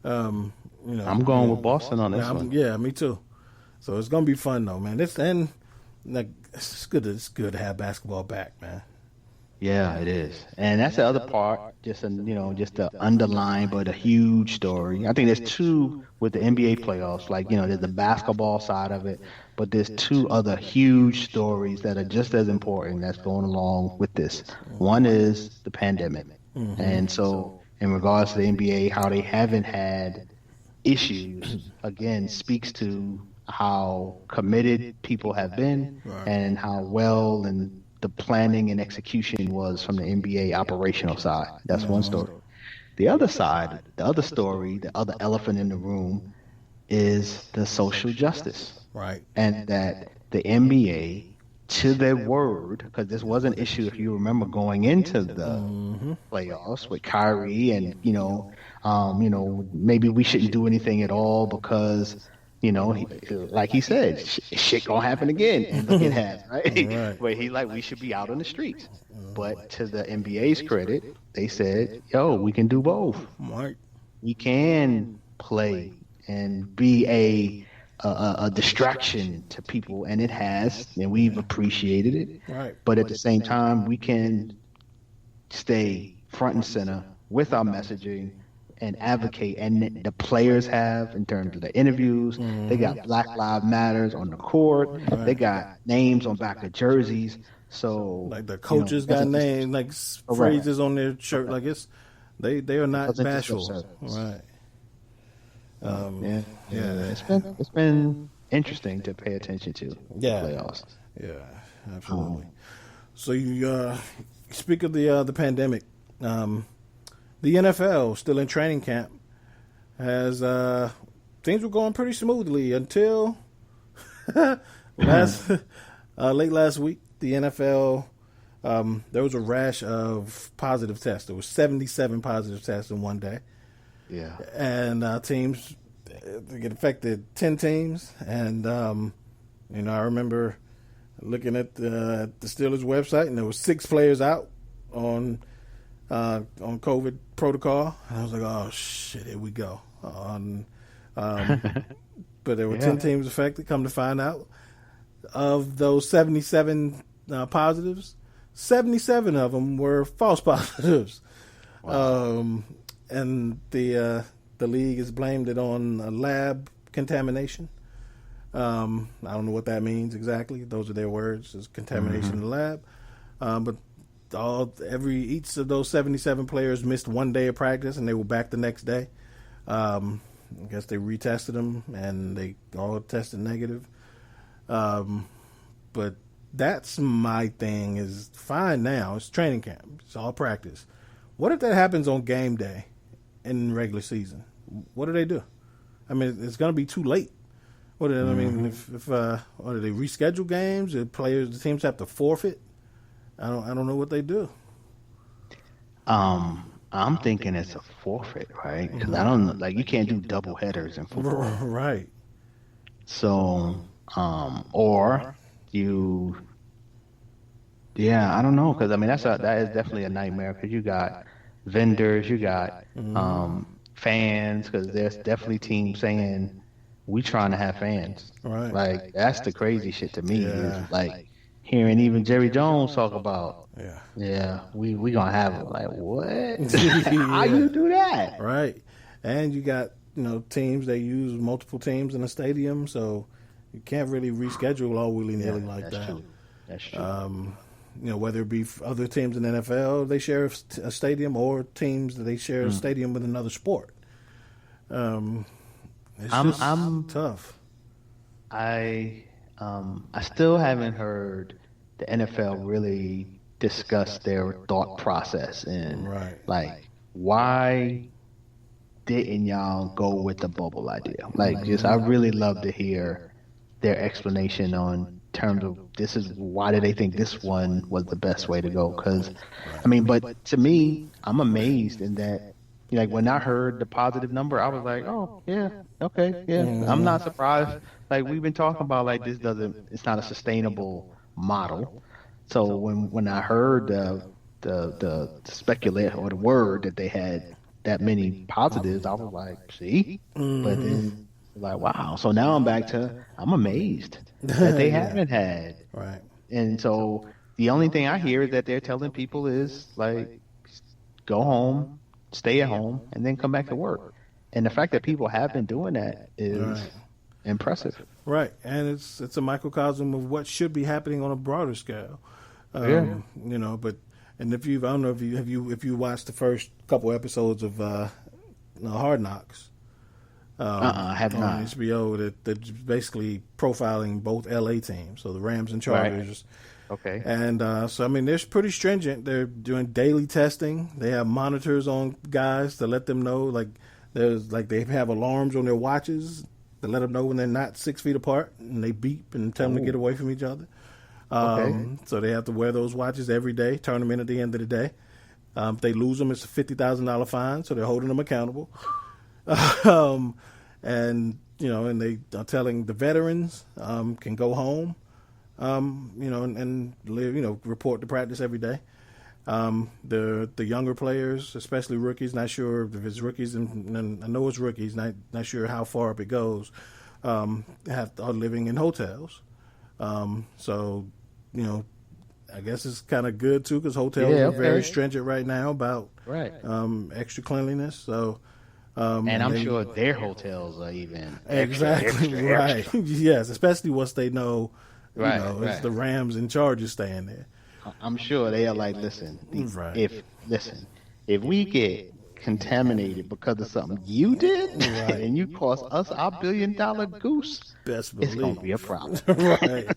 Speaker 2: You know,
Speaker 3: I'm going with Boston on this one.
Speaker 2: Yeah, me too. So it's gonna be fun though, man. It's good. It's good to have basketball back, man.
Speaker 3: Yeah, it is, and that's the other part. Just the underlying, but a huge story. I think there's two with the NBA playoffs. Like, there's the basketball side of it, but there's two other huge stories that are just as important that's going along with this. One is the pandemic, and so in regards to the NBA, how they haven't had issues again speaks to how committed people have been and how well and the planning and execution was from the NBA operational side. That's one story. The other side, the other story, the other elephant in the room is the social justice.
Speaker 2: Right.
Speaker 3: And that the NBA, to their word, because this was an issue, if you remember, going into the playoffs with Kyrie and, maybe we shouldn't do anything at all because like he said, shit gonna happen again. And look, it has, right? Where we should be out on the streets. But to the NBA's credit, they said, yo, we can do both.
Speaker 2: Right.
Speaker 3: We can play and be a distraction to people, and it has, and we've appreciated it.
Speaker 2: Right.
Speaker 3: But at the same time, we can stay front and center with our messaging and advocate, and the players have in terms of the interviews. They got Black Lives Matters on the court. Right. They got names on back of jerseys. So
Speaker 2: like the coaches got names, like phrases on their shirt. Like they are not bashful. Right.
Speaker 3: It's been interesting to pay attention to the playoffs.
Speaker 2: Yeah, absolutely. So you speak of the pandemic. The NFL, still in training camp, has things were going pretty smoothly until late last week. The NFL, there was a rash of positive tests. There was 77 positive tests in one day.
Speaker 3: Yeah,
Speaker 2: and teams get affected. 10 teams, and I remember looking at the Steelers website, and there was 6 players out on COVID protocol, and I was like, "Oh shit, here we go." But there were 10 teams affected. Come to find out, of those 77 positives, 77 of them were false positives. Wow. And the league has blamed it on lab contamination. I don't know what that means exactly. Those are their words: is contamination in the lab. But each of those 77 players missed one day of practice, and they were back the next day. I guess they retested them, and they all tested negative. But that's my thing. Is fine now. It's training camp. It's all practice. What if that happens on game day in regular season? What do they do? I mean, it's going to be too late. I mean, if do they reschedule games? The teams have to forfeit. I don't know what they do.
Speaker 3: I'm thinking it's a forfeit, right? Because I don't you can't do double headers in football,
Speaker 2: right?
Speaker 3: So, or you, I don't know, because I mean that is definitely a nightmare, because you got vendors, you got fans, because there's definitely teams saying we trying to have fans,
Speaker 2: right?
Speaker 3: Like that's the crazy shit to me. Is hearing even Jerry Jones talk about, we gonna have it. Like, what? How you do that?
Speaker 2: Right. And you got, teams, they use multiple teams in a stadium, so you can't really reschedule all willy-nilly like that.
Speaker 3: True. That's true.
Speaker 2: Whether it be other teams in the NFL, they share a stadium, or teams that they share a stadium with another sport. It's just tough.
Speaker 3: I still haven't heard the NFL really discuss their thought process and why didn't y'all go with the bubble idea? I really love to hear their explanation on terms of this is why do they think this one was the best way to go? Because but to me, I'm amazed in that. When I heard the positive number, I was like, oh, yeah, okay, yeah. I'm not surprised. We've been talking about, it's not a sustainable model. So when I heard the the speculate or the word that they had that many positives, I was like, see, but then like, wow. So now I'm amazed that they haven't had.
Speaker 2: Right.
Speaker 3: And so the only thing I hear that they're telling people is like, go home, stay at home, and then come back to work. And the fact that people have been doing that is impressive.
Speaker 2: Right, and it's a microcosm of what should be happening on a broader scale. You know, but if I don't know if you watched the first couple episodes of Hard Knocks.
Speaker 3: I have not.
Speaker 2: On HBO that's basically profiling both LA teams, so the Rams and Chargers.
Speaker 3: Right. Okay.
Speaker 2: And so I mean, they're pretty stringent. They're doing daily testing. They have monitors on guys to let them know, like they have alarms on their watches to let them know when they're not 6 feet apart, and they beep and tell them to get away from each other. So they have to wear those watches every day, turn them in at the end of the day. If they lose them, it's a $50,000 fine, so they're holding them accountable. And you know, and they are telling the veterans can go home, you know, and live, you know, report to practice every day. The younger players, especially rookies, not sure if it's rookies, and I know it's rookies, not sure how far up it goes, are living in hotels. So, you know, I guess it's kind of good too, because hotels are very stringent right now about extra cleanliness. So,
Speaker 3: and I'm sure their hotels are even
Speaker 2: exactly right. Yes, especially once they know,
Speaker 3: right,
Speaker 2: you know, it's the Rams in charge of staying there.
Speaker 3: I'm sure they are like, listen, if we get contaminated because of something you did, and you cost us our $1 billion goose,
Speaker 2: best believe
Speaker 3: it's gonna be a problem.
Speaker 2: Right.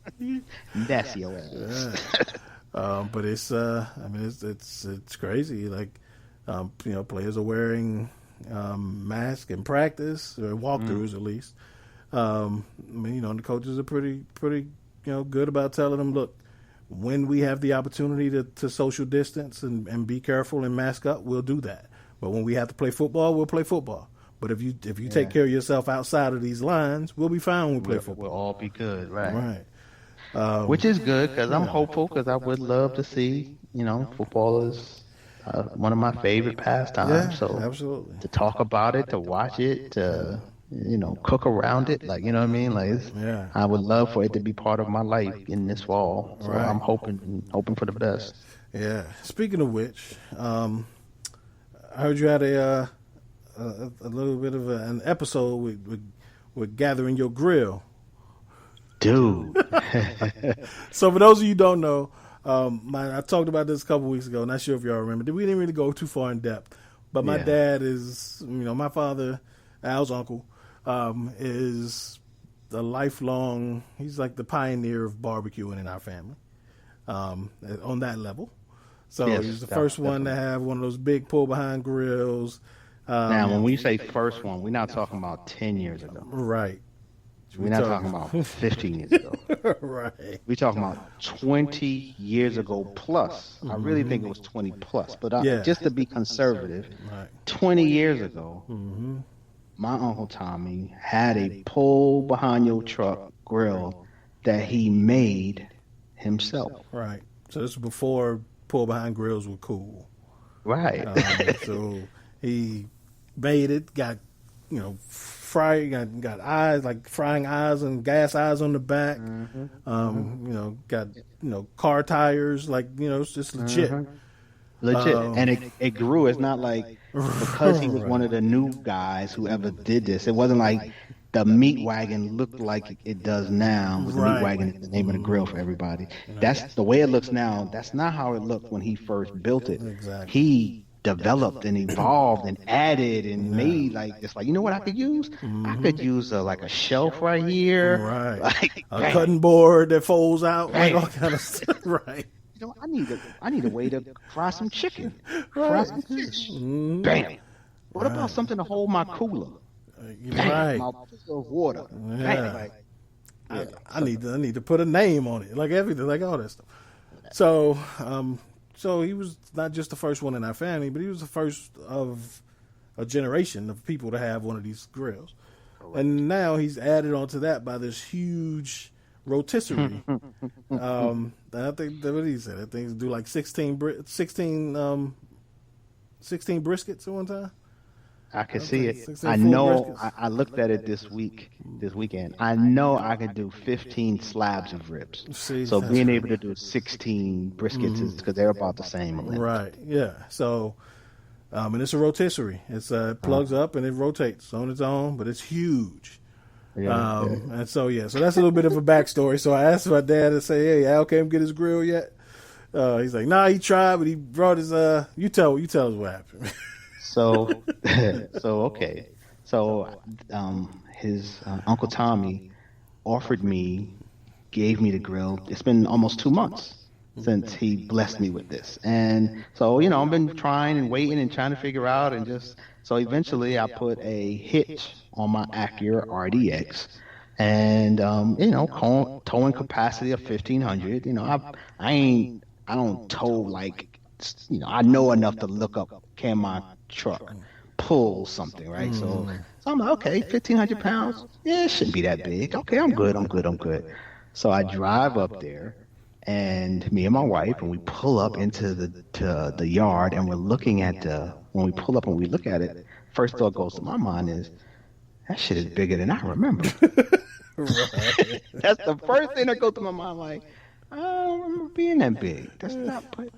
Speaker 3: That's your ass.
Speaker 2: But it's I mean, it's crazy. Like, you know, players are wearing masks in practice or walkthroughs at least. I mean, you know, the coaches are pretty you know, good about telling them, look, when we have the opportunity to social distance and be careful and mask up, we'll do that. But when we have to play football, we'll play football. But if you take care of yourself outside of these lines, we'll be fine when we play football.
Speaker 3: We'll all be good, right?
Speaker 2: Right.
Speaker 3: Which is good, because I'm hopeful, because I would love to see, you know, football is one of my favorite pastimes.
Speaker 2: Yeah,
Speaker 3: so
Speaker 2: absolutely.
Speaker 3: To talk about it, to watch it, to, you know, cook around it, like, you know what I mean? Like, I would love for it to be part of my life in this fall. So I'm hoping for the best.
Speaker 2: Yeah. Speaking of which, I heard you had a little bit of an episode with Gathering Your Grill.
Speaker 3: Dude.
Speaker 2: So for those of you who don't know, I talked about this a couple weeks ago. Not sure if y'all remember. We didn't really go too far in depth. But my dad is, you know, my father, Al's uncle, is the lifelong, he's like the pioneer of barbecuing in our family, on that level. So he's the first one to have one of those big pull-behind grills.
Speaker 3: Now, when we say first one, we're not talking about 10 years ago.
Speaker 2: Right.
Speaker 3: We're not talking about 15 years ago.
Speaker 2: Right.
Speaker 3: We're talking about 20 years ago plus. I really think it was 20 plus. But just to be conservative, 20 years ago, my Uncle Tommy had a pull-behind-your-truck grill that he made himself.
Speaker 2: Right. So this was before pull-behind grills were cool.
Speaker 3: Right.
Speaker 2: So he made it, got, you know, got eyes, like frying eyes and gas eyes on the back. You know, got, you know, car tires, like, you know, it's just legit.
Speaker 3: And it grew. It's not like because he was one of the new guys who ever did this. It wasn't like the meat wagon looked like it does now. With the meat wagon is the name of the grill for everybody. That's the way it looks now. That's not how it looked when he first built it.
Speaker 2: Exactly.
Speaker 3: He developed and evolved and added and made, like, it's like, you know what I could use? I could use like a shelf right here, like
Speaker 2: a cutting board that folds out, like all kind of stuff. Right.
Speaker 3: You know, I need a way to fry some chicken, fry some fish. Bam. What about something to hold my cooler? Bam. My pitcher of water. Bam.
Speaker 2: I need to put a name on it, like everything, like all that stuff. So, so he was not just the first one in our family, but he was the first of a generation of people to have one of these grills. Correct. And now he's added onto that by this huge rotisserie. I think what he said. I think do like 16 briskets at one time.
Speaker 3: I can see it. I know. I looked at it this weekend. I know I could do 15 slabs of ribs. So being able to do 16 briskets is because they're about the same.
Speaker 2: Right. Yeah. So, and it's a rotisserie. It plugs up and it rotates on its own, but it's huge. Yeah, And so so that's a little bit of a backstory. So I asked my dad to say, "Hey, Al came get his grill yet?" He's like, "Nah, he tried, but he brought his You tell us what happened."
Speaker 3: So okay. So his Uncle Tommy gave me the grill. It's been almost 2 months since he blessed me with this, and so I've been trying and waiting and trying to figure out, and just so eventually I put a hitch on my Acura RDX, and towing capacity of 1,500. I don't tow like I know enough to look up, can my truck pull something, right? So I'm like, okay, 1,500 pounds, it shouldn't be that big. Okay, I'm good. So I drive up there, and me and my wife, and we pull up into the yard, and we're looking at when we pull up and we look at it, first thought goes to my mind is, that shit is bigger than I remember. Right. That's the first thing that goes to my mind. Like, I don't remember being that big. That's not, but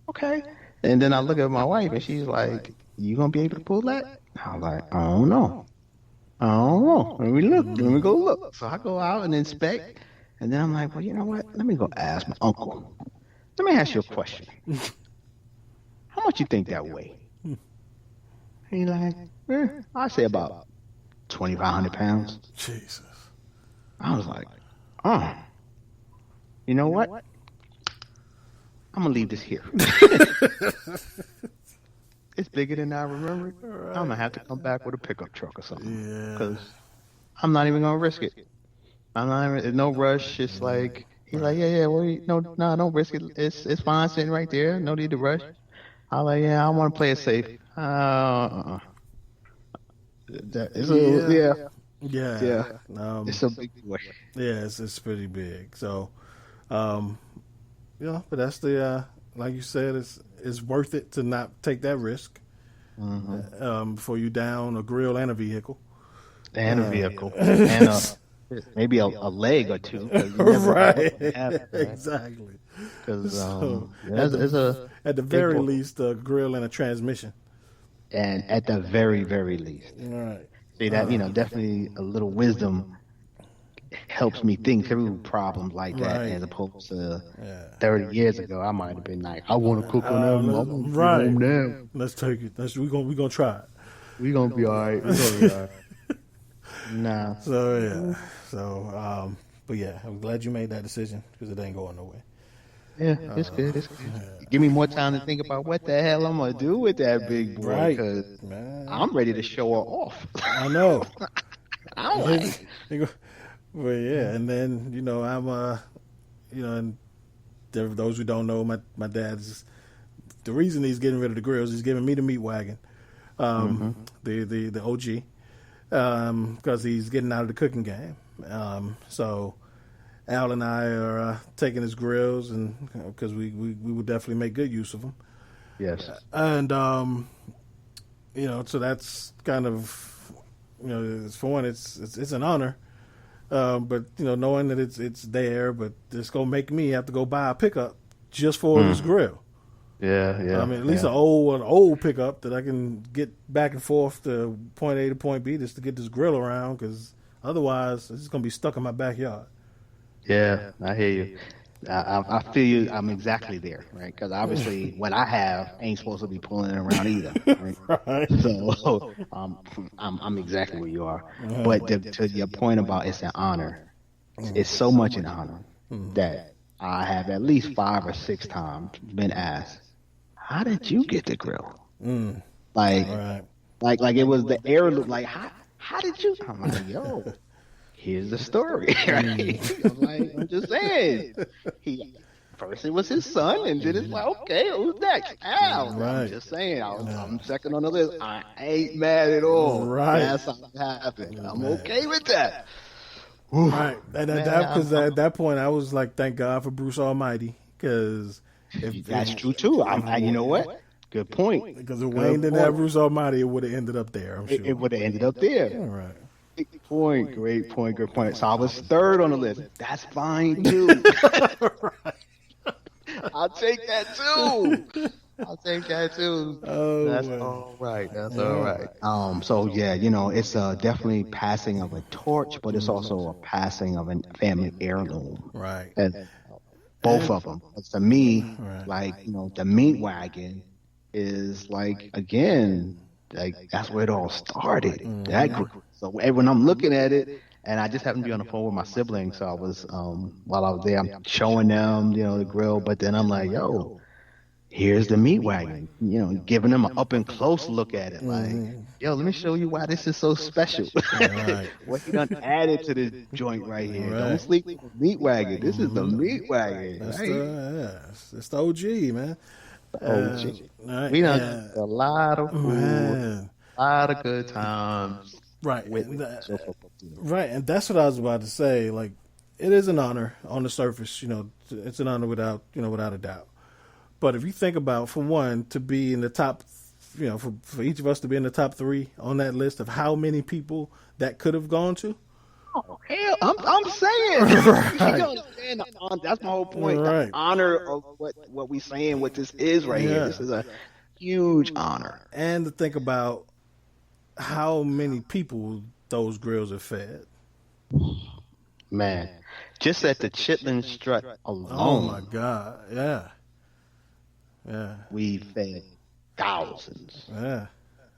Speaker 3: okay. And then I look at my wife, and she's like, "You gonna be able to pull that?" I was like, "I don't know. Let me go look. So I go out and inspect, and then I'm like, well, you know what? Let me go ask my uncle. Let me ask you a question. How much you think that weigh? He's like, I say about 2,500 pounds.
Speaker 2: Jesus.
Speaker 3: I was like, oh, you know what? I'm going to leave this here. It's bigger than I remember. Right. I'm going to have to come back with a pickup truck or something. Because I'm not even going to risk it. There's no rush. It's like, he's like, don't risk it. It's fine sitting right there. No need to rush. I'm like, I want to play it safe. It's a big boy.
Speaker 2: Yeah, it's pretty big. So, but that's the like you said, it's worth it to not take that risk before you down a grill and a vehicle,
Speaker 3: and maybe a leg or two.
Speaker 2: Right. Exactly.
Speaker 3: Because
Speaker 2: at the very least, a grill and a transmission.
Speaker 3: And at the very, very least.
Speaker 2: Right.
Speaker 3: See that, definitely a little wisdom helps me think through problems like that, as opposed to 30 years ago, I might have been like, I want to cook on them.
Speaker 2: Right. Let's take it. We're gonna try it.
Speaker 3: We're going to be all right. Nah.
Speaker 2: So, but yeah, I'm glad you made that decision because it ain't going nowhere.
Speaker 3: Yeah, it's good. It's good. Give me more time to think about what the hell I'm going to do with that big boy, because I'm ready to show her off.
Speaker 2: I know.
Speaker 3: I'm like...
Speaker 2: Well, yeah, and then, I'm, and those who don't know, my dad's, the reason he's getting rid of the grills, he's giving me the meat wagon, the OG, because he's getting out of the cooking game. So Al and I are taking his grills, and because we would definitely make good use of them.
Speaker 3: Yes.
Speaker 2: And, so that's kind of, for one, it's an honor. But knowing that it's there, but it's gonna make me have to go buy a pickup just for this grill.
Speaker 3: Yeah.
Speaker 2: I mean, at least an old pickup that I can get back and forth to point A to point B just to get this grill around. Because otherwise, it's just gonna be stuck in my backyard.
Speaker 3: Yeah, I hear you. I feel you. I'm exactly there, right? Because obviously, what I have ain't supposed to be pulling it around either. Right? So I'm exactly where you are. But to your point about it's an honor, it's so much an honor that I have at least 5 or 6 times been asked, "How did you get the grill?" Like it was the heirloom. Like how did you? I'm like, yo. Here's the story, right? I'm just saying. First it was his son, and then it's like, okay, who's next? Al. Right. I'm just saying, I'm second on the list. I ain't mad at all.
Speaker 2: Right.
Speaker 3: That's how it happened. I'm okay with that.
Speaker 2: Right. And at that point, I was like, thank God for Bruce Almighty, because
Speaker 3: that's true too. You know what? Good point.
Speaker 2: Because if Wayne didn't have Bruce Almighty, it would have ended up there. I'm sure
Speaker 3: it would have ended up there.
Speaker 2: All right.
Speaker 3: Great point. Good point. So I was third on the list. That's fine too. I'll take that too. That's all right. All right. So yeah, it's definitely passing of a torch, but it's also a passing of a family heirloom.
Speaker 2: Right.
Speaker 3: And both of them. To me, like the meat wagon is like again, like that's where it all started. That group. So when I'm looking at it, and I just happened to be on the phone with my siblings, so I was while I was there, I'm showing them the grill, but then I'm like, yo, here's the meat wagon, giving them an up and close look at it, like, yo, let me show you why this is so special. What you done added to this joint right here? Don't sleep with the meat wagon. This is the meat wagon.
Speaker 2: It's the OG, man.
Speaker 3: OG. We done a lot of food, a lot of good times.
Speaker 2: Right. And that's what I was about to say. Like, it is an honor on the surface, it's an honor without a doubt. But if you think about, for one, to be in the top, for each of us to be in the top 3 on that list of how many people that could have gone to.
Speaker 3: Oh, hell, I'm saying. Right. You understand that's my whole point. Right. The honor of what we saying, what this is right here. This is a huge honor.
Speaker 2: And to think about how many people those grills have fed.
Speaker 3: Man, just at the chitlin strut alone.
Speaker 2: Oh my God, yeah.
Speaker 3: We fed thousands.
Speaker 2: Yeah,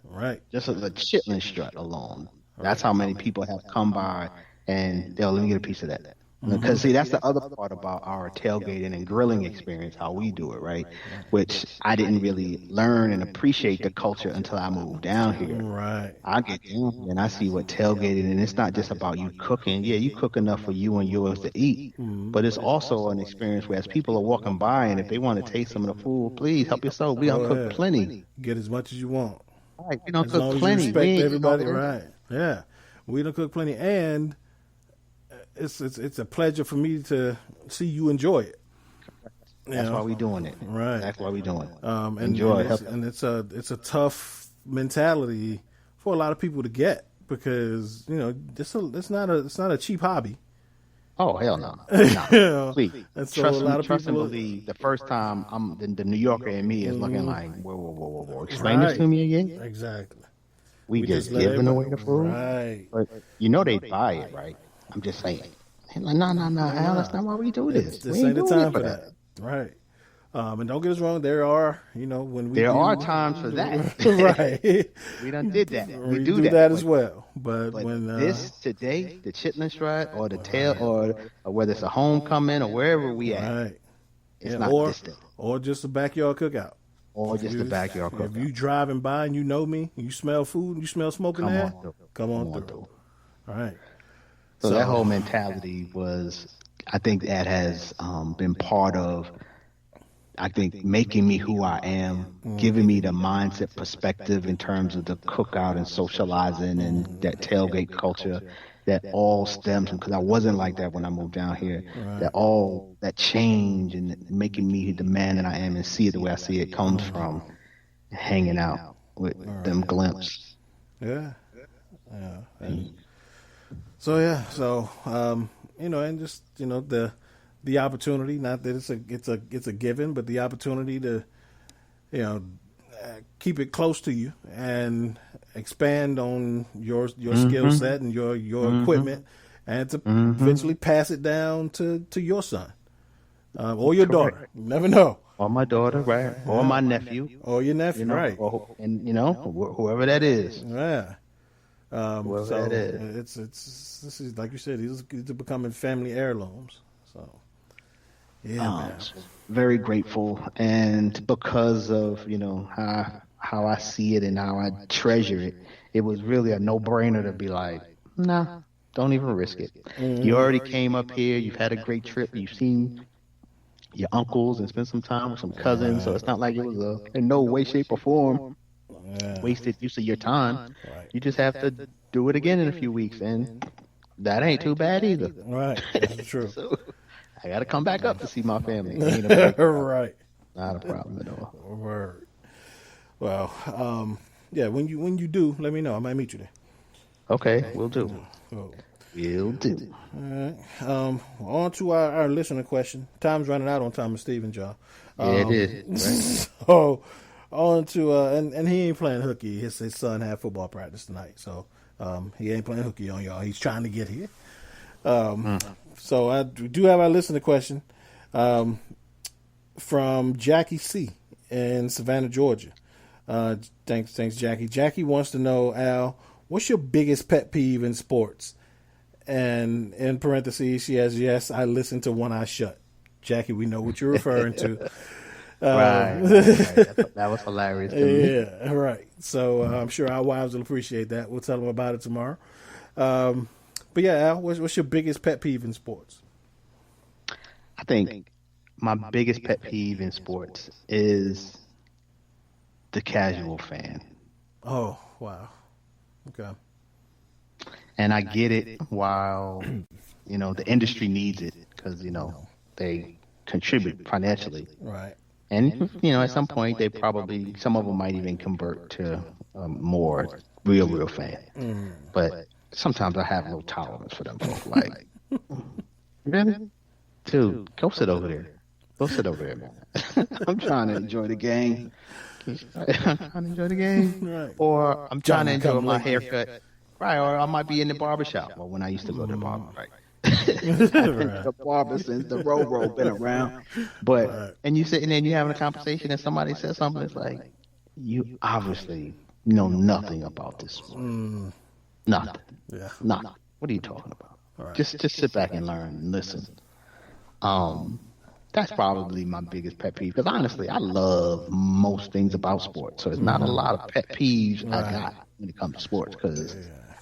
Speaker 2: right.
Speaker 3: Just at the chitlin strut alone. That's how many people have come by and they'll let me get a piece of that. Because see, that's the other part about our tailgating and grilling experience, how we do it, right? Which I didn't really learn and appreciate the culture until I moved down here.
Speaker 2: Right.
Speaker 3: I get down here and I see what tailgating, and it's not just about you cooking. Yeah, you cook enough for you and yours to eat, but it's also an experience where as people are walking by and if they want to taste some of the food, please help yourself. We don't cook plenty.
Speaker 2: Get as much as you want.
Speaker 3: Right. We don't
Speaker 2: as
Speaker 3: cook
Speaker 2: long
Speaker 3: plenty.
Speaker 2: As you respect everybody, right? Yeah, we don't cook plenty, and it's a pleasure for me to see you enjoy it.
Speaker 3: That's why we doing it.
Speaker 2: Right.
Speaker 3: That's why we doing it.
Speaker 2: And
Speaker 3: enjoy it.
Speaker 2: And it's a tough mentality for a lot of people to get, because it's not a cheap hobby.
Speaker 3: Oh hell no! Please,
Speaker 2: and so trust
Speaker 3: and believe. The first time the New Yorker in me is looking like, whoa! Explain this to me again.
Speaker 2: Exactly.
Speaker 3: We just giving away the food,
Speaker 2: right?
Speaker 3: But they buy it, right? I'm just saying. Like, no, Al, that's not why we do this.
Speaker 2: This ain't the time for that. Right. And don't get us wrong, there are, when we
Speaker 3: there are times for that.
Speaker 2: Right.
Speaker 3: We done did that.
Speaker 2: We do that as well. But when
Speaker 3: this today, the chitlin strut or the tail or whether it's a homecoming or wherever we at,
Speaker 2: right.
Speaker 3: It's not distant.
Speaker 2: Or just a backyard cookout.
Speaker 3: Or just a backyard cookout.
Speaker 2: If you driving by and you know me, and you smell food, and you smell smoke in there, come on through. All right.
Speaker 3: So that whole mentality was, I think that has been part of, making me who I am, giving me the mindset perspective in terms of the cookout and socializing and that tailgate culture that all stems from, because I wasn't like that when I moved down here. Right. That change and making me the man that I am and see it the way I see it comes from hanging out with them glimpses.
Speaker 2: Yeah. And and just the opportunity, not that it's a given, but the opportunity to keep it close to you and expand on your skill set and your equipment, and to eventually pass it down to your son or your daughter. You never know.
Speaker 3: Or my daughter, right? Or my nephew.
Speaker 2: Or your nephew, right?
Speaker 3: And whoever that is.
Speaker 2: Yeah.
Speaker 3: That is.
Speaker 2: This is, like you said, these are becoming family heirlooms. So, man.
Speaker 3: Very grateful, and because of how I see it and how I treasure it, it was really a no-brainer to be like, nah, don't even risk it. You already came up here, you've had a great trip, you've seen your uncles and spent some time with some cousins, so it's not like it was in no way, shape, or form wasted use of your time.
Speaker 2: Right.
Speaker 3: You just have to do it again in a few weeks, and that ain't too bad either.
Speaker 2: Right, that's true.
Speaker 3: So I got to come back up to see my family. Ain't a
Speaker 2: Right.
Speaker 3: Not a problem at all.
Speaker 2: Word. Well, yeah. When you do, let me know. I might meet you there.
Speaker 3: Okay, we'll do.
Speaker 2: Oh.
Speaker 3: We'll do.
Speaker 2: All right. On to our listener question. Time's running out on Thomas Stevens, y'all.
Speaker 3: Yeah, it is. Right?
Speaker 2: So on to and he ain't playing hooky. His son had football practice tonight, so he ain't playing hooky on y'all. He's trying to get here. So I do have our listener question from Jackie C in Savannah, Georgia. Thanks, Jackie. Jackie wants to know, Al, what's your biggest pet peeve in sports? And in parentheses, she has, yes, I listen to One Eye Shut. Jackie, we know what you're referring to.
Speaker 3: Right. That was hilarious to me.
Speaker 2: Yeah, right. So I'm sure our wives will appreciate that. We'll tell them about it tomorrow. But yeah, Al, what's your biggest pet peeve in sports?
Speaker 3: I think my biggest pet peeve in sports is the casual fan.
Speaker 2: Oh, wow. Okay.
Speaker 3: And I get it while, the industry needs it because, they contribute financially.
Speaker 2: Right.
Speaker 3: And, at some point, some of them might even convert to more real fan.
Speaker 2: Mm.
Speaker 3: But sometimes I have no tolerance for them folks. Like, really? Dude, go sit over there. Go sit over there, man. I'm trying to enjoy the game.
Speaker 2: Right.
Speaker 3: Or I'm trying to enjoy my haircut. Right, or I might be in the barbershop. Well, when I used to go to the barber, right? The barber since the row been around. But,
Speaker 2: right.
Speaker 3: And you sit and then you having a conversation and somebody says something, it's like, you obviously know nothing about this sport. Nothing.
Speaker 2: Yeah.
Speaker 3: Nothing. What are you talking about?
Speaker 2: Right.
Speaker 3: Just sit back and learn and listen. That's probably my biggest pet peeve. Because honestly, I love most things about sports. So it's not a lot of pet peeves I got when it comes to sports because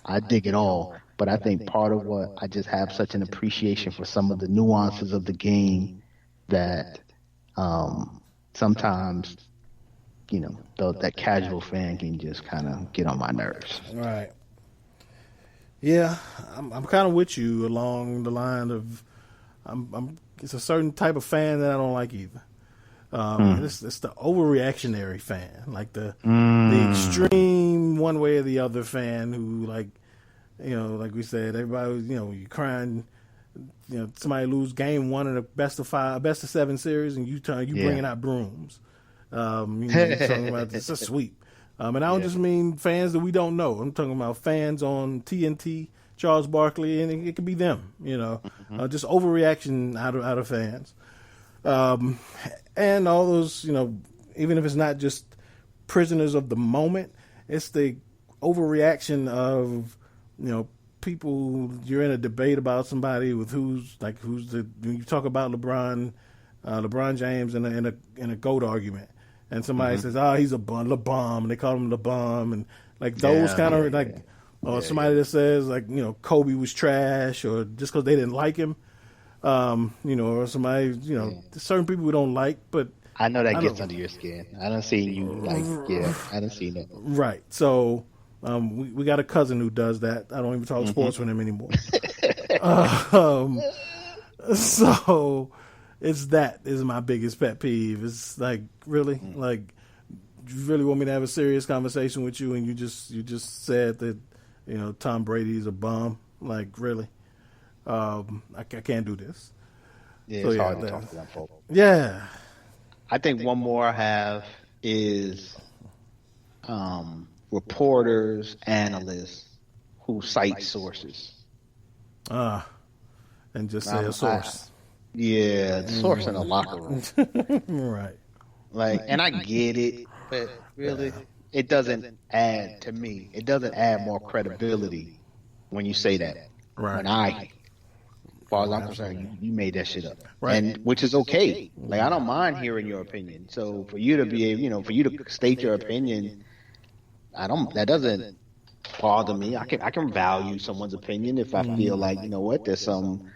Speaker 3: I dig it all. But I think part of what I just have such an appreciation for some of the nuances of the game that sometimes, that casual fan can just kind of get on my nerves.
Speaker 2: Right. Yeah, I'm kind of with you along the line of it's a certain type of fan that I don't like either. It's the overreactionary fan, like the extreme one way or the other fan who, like, like we said, everybody, you crying, somebody lose game one of the best of 7 series, and you bringing out brooms. You're talking about it's a sweep. And I don't just mean fans that we don't know. I'm talking about fans on TNT, Charles Barkley, and it could be them. Just overreaction out of fans. And all those, even if it's not just prisoners of the moment, it's the overreaction of, people. You're in a debate about somebody with who's when you talk about LeBron James in a GOAT argument, and somebody says, he's a LeBum, and they call him LeBum, and like those kind of like, or somebody that says like, Kobe was trash, or just because they didn't like him. Or somebody, certain people we don't like, but
Speaker 3: I know that gets under your skin. I done seen you I done seen it.
Speaker 2: Right. So, we got a cousin who does that. I don't even talk sports with him anymore. So that is my biggest pet peeve. It's like, really, like, you really want me to have a serious conversation with you, and you just said that, Tom Brady's a bum. Like, really? I can't do this.
Speaker 3: Yeah, so, it's hard to talk to them folks.
Speaker 2: Yeah.
Speaker 3: I think one more I have is reporters, analysts who cite sources.
Speaker 2: And just say a source.
Speaker 3: Source in the locker room.
Speaker 2: Right.
Speaker 3: Like, and I get it, but really, it doesn't add to me. It doesn't add more credibility when you say that.
Speaker 2: Right.
Speaker 3: As far as I'm concerned, you made that shit up, right? And which is okay. Like, I don't mind hearing your opinion. So for you to be able, for you to state your opinion, that doesn't bother me. I can value someone's opinion if I feel like, there's some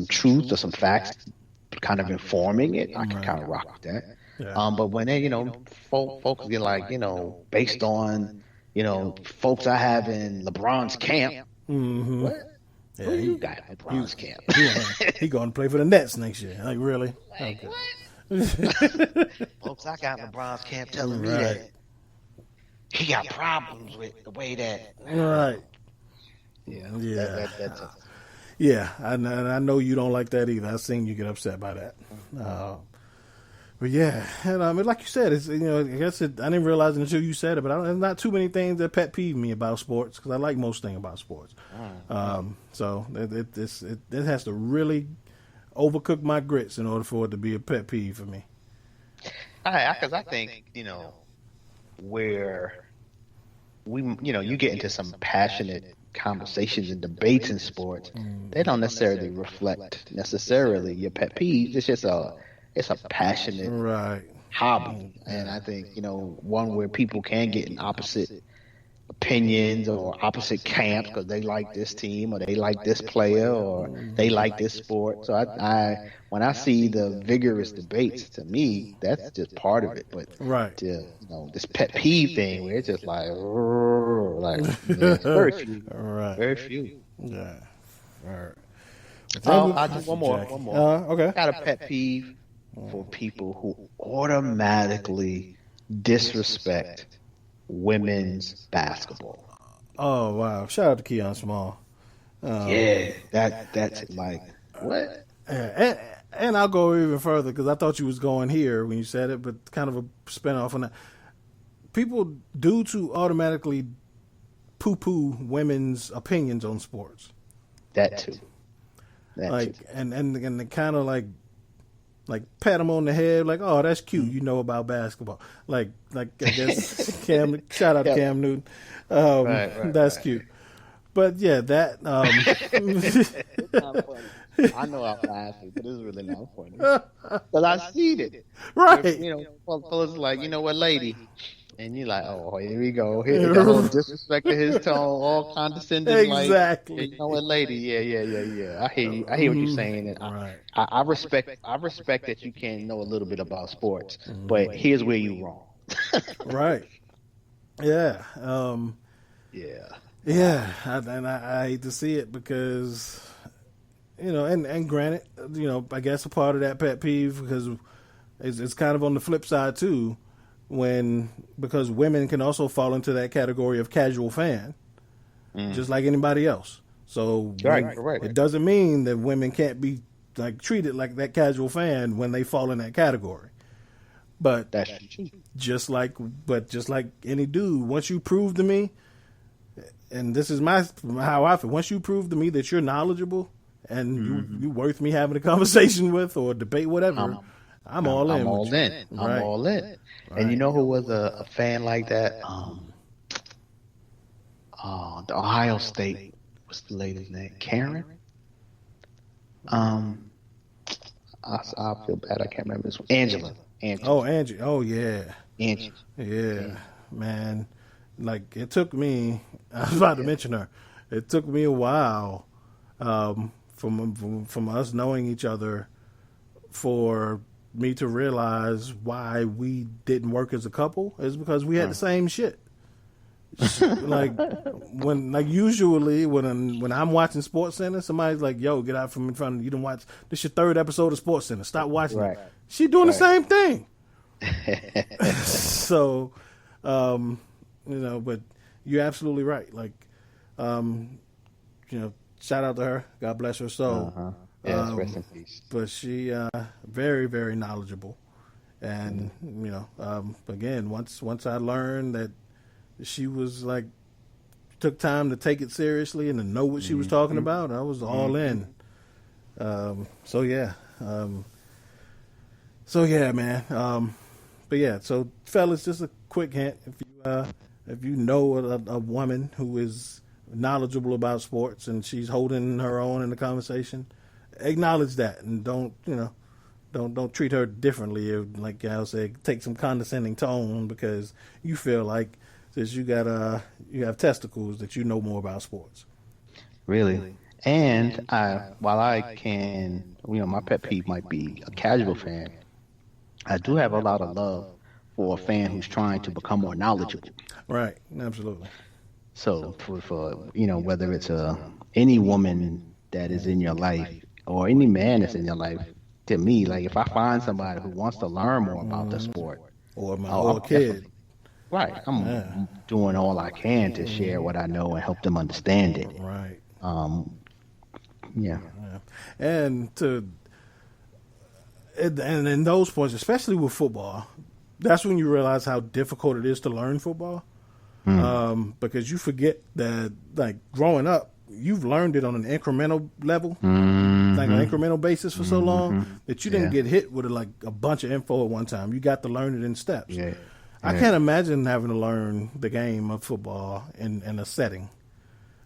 Speaker 3: truth or some facts kind of informing it. I can kind of rock with that. Yeah. But when they, folks get like, based on, folks I have in LeBron's camp,
Speaker 2: Mm-hmm.
Speaker 3: What?
Speaker 2: Yeah,
Speaker 3: Who you got at bronze camp?
Speaker 2: He going to play for the Nets next year. Like, really?
Speaker 3: Like,
Speaker 2: Okay.
Speaker 3: what? Folks, I got LeBron's camp telling me that he got problems with the way that.
Speaker 2: Right.
Speaker 3: Yeah. That's
Speaker 2: Yeah, I know you don't like that either. I've seen you get upset by that. But yeah, and like you said, it's, I guess I didn't realize it until you said it, but there's not too many things that pet peeve me about sports because I like most things about sports. So it has to really overcook my grits in order for it to be a pet peeve for me.
Speaker 3: Because I think where you get into some passionate conversations and debates in sports, they don't necessarily reflect necessarily your pet peeves. It's just it's a passionate hobby, and I think one where people can get in opposite opinions or opposite camps because they like this team or they like this player or they like this sport. So I when I see the vigorous debates, to me that's just part of it. But this pet peeve thing where it's just like very few, very few.
Speaker 2: Yeah. All right.
Speaker 3: I'll do one more.
Speaker 2: Okay.
Speaker 3: I got a pet peeve for people who automatically disrespect women's basketball.
Speaker 2: Oh wow! Shout out to Keon Small.
Speaker 3: That's like what?
Speaker 2: And I'll go even further because I thought you was going here when you said it, but kind of a spinoff on that. People do to automatically poo-poo women's opinions on sports.
Speaker 3: That too.
Speaker 2: And they kind of like pat them on the head, like, oh, that's cute. You know about basketball. Like I guess Cam. Shout out to Cam Newton. That's cute. But yeah, that.
Speaker 3: I know I'm laughing, but it's really not funny because I seen it.
Speaker 2: Right.
Speaker 3: Fellas like, what, lady. And you're like, oh, here we go. Here, the whole disrespect to his tone, all condescending.
Speaker 2: Exactly.
Speaker 3: Like, you know what, lady? Yeah. I hear you. I hear what you're saying, and I respect that you can know a little bit about sports, but here's where you're wrong.
Speaker 2: Right. Yeah.
Speaker 3: Yeah.
Speaker 2: I hate to see it because, and granted, I guess a part of that pet peeve because it's kind of on the flip side too. Because women can also fall into that category of casual fan, just like anybody else. So it doesn't mean that women can't be treated like that casual fan when they fall in that category. But
Speaker 3: that's true.
Speaker 2: Just like any dude, once you prove to me, and this is how I feel, once you prove to me that you're knowledgeable and you worth me having a conversation with or debate whatever. I'm all in.
Speaker 3: I'm all in. I'm all in. And you know who was a fan like that? The Ohio State. What's the lady's name? Karen? I feel bad. I can't remember this one. Angela.
Speaker 2: Oh, Angie. Oh, yeah.
Speaker 3: Angie.
Speaker 2: Yeah, man. Like, it took me, I was about to mention her. It took me a while from us knowing each other for me to realize why we didn't work as a couple is because we had the same shit. Usually when I'm watching Sports Center, somebody's like, "Yo, get out from in front of you. Didn't watch this. Your third episode of Sports Center. Stop watching it." She doing the same thing. So, but you're absolutely right. Shout out to her. God bless her soul.
Speaker 3: Yes, rest in peace.
Speaker 2: But she very, very knowledgeable, and again, once I learned that she was took time to take it seriously and to know what she was talking about, I was all in. So yeah, man. But yeah, so fellas, just a quick hint: if you know a woman who is knowledgeable about sports and she's holding her own in the conversation, acknowledge that and don't treat her differently, or like Gal said, take some condescending tone because you feel like since you have testicles that you know more about sports.
Speaker 3: Really. And while I can, my pet peeve might be a casual fan, I do have a lot of love for a fan who's trying to become more knowledgeable.
Speaker 2: Right. Absolutely.
Speaker 3: So for whether it's any woman that is in your life or any man that's in your life, to me, like if I find somebody who wants to learn more about the sport,
Speaker 2: or my
Speaker 3: I'm
Speaker 2: old kid.
Speaker 3: definitely right. I'm doing all I can to share what I know and help them understand it.
Speaker 2: Right.
Speaker 3: Yeah.
Speaker 2: And in those points, especially with football, that's when you realize how difficult it is to learn football. Because you forget that, like, growing up, you've learned it on an incremental level, like an incremental basis for so long that you didn't get hit with like a bunch of info at one time. You got to learn it in steps.
Speaker 3: Yeah.
Speaker 2: I can't imagine having to learn the game of football in a setting,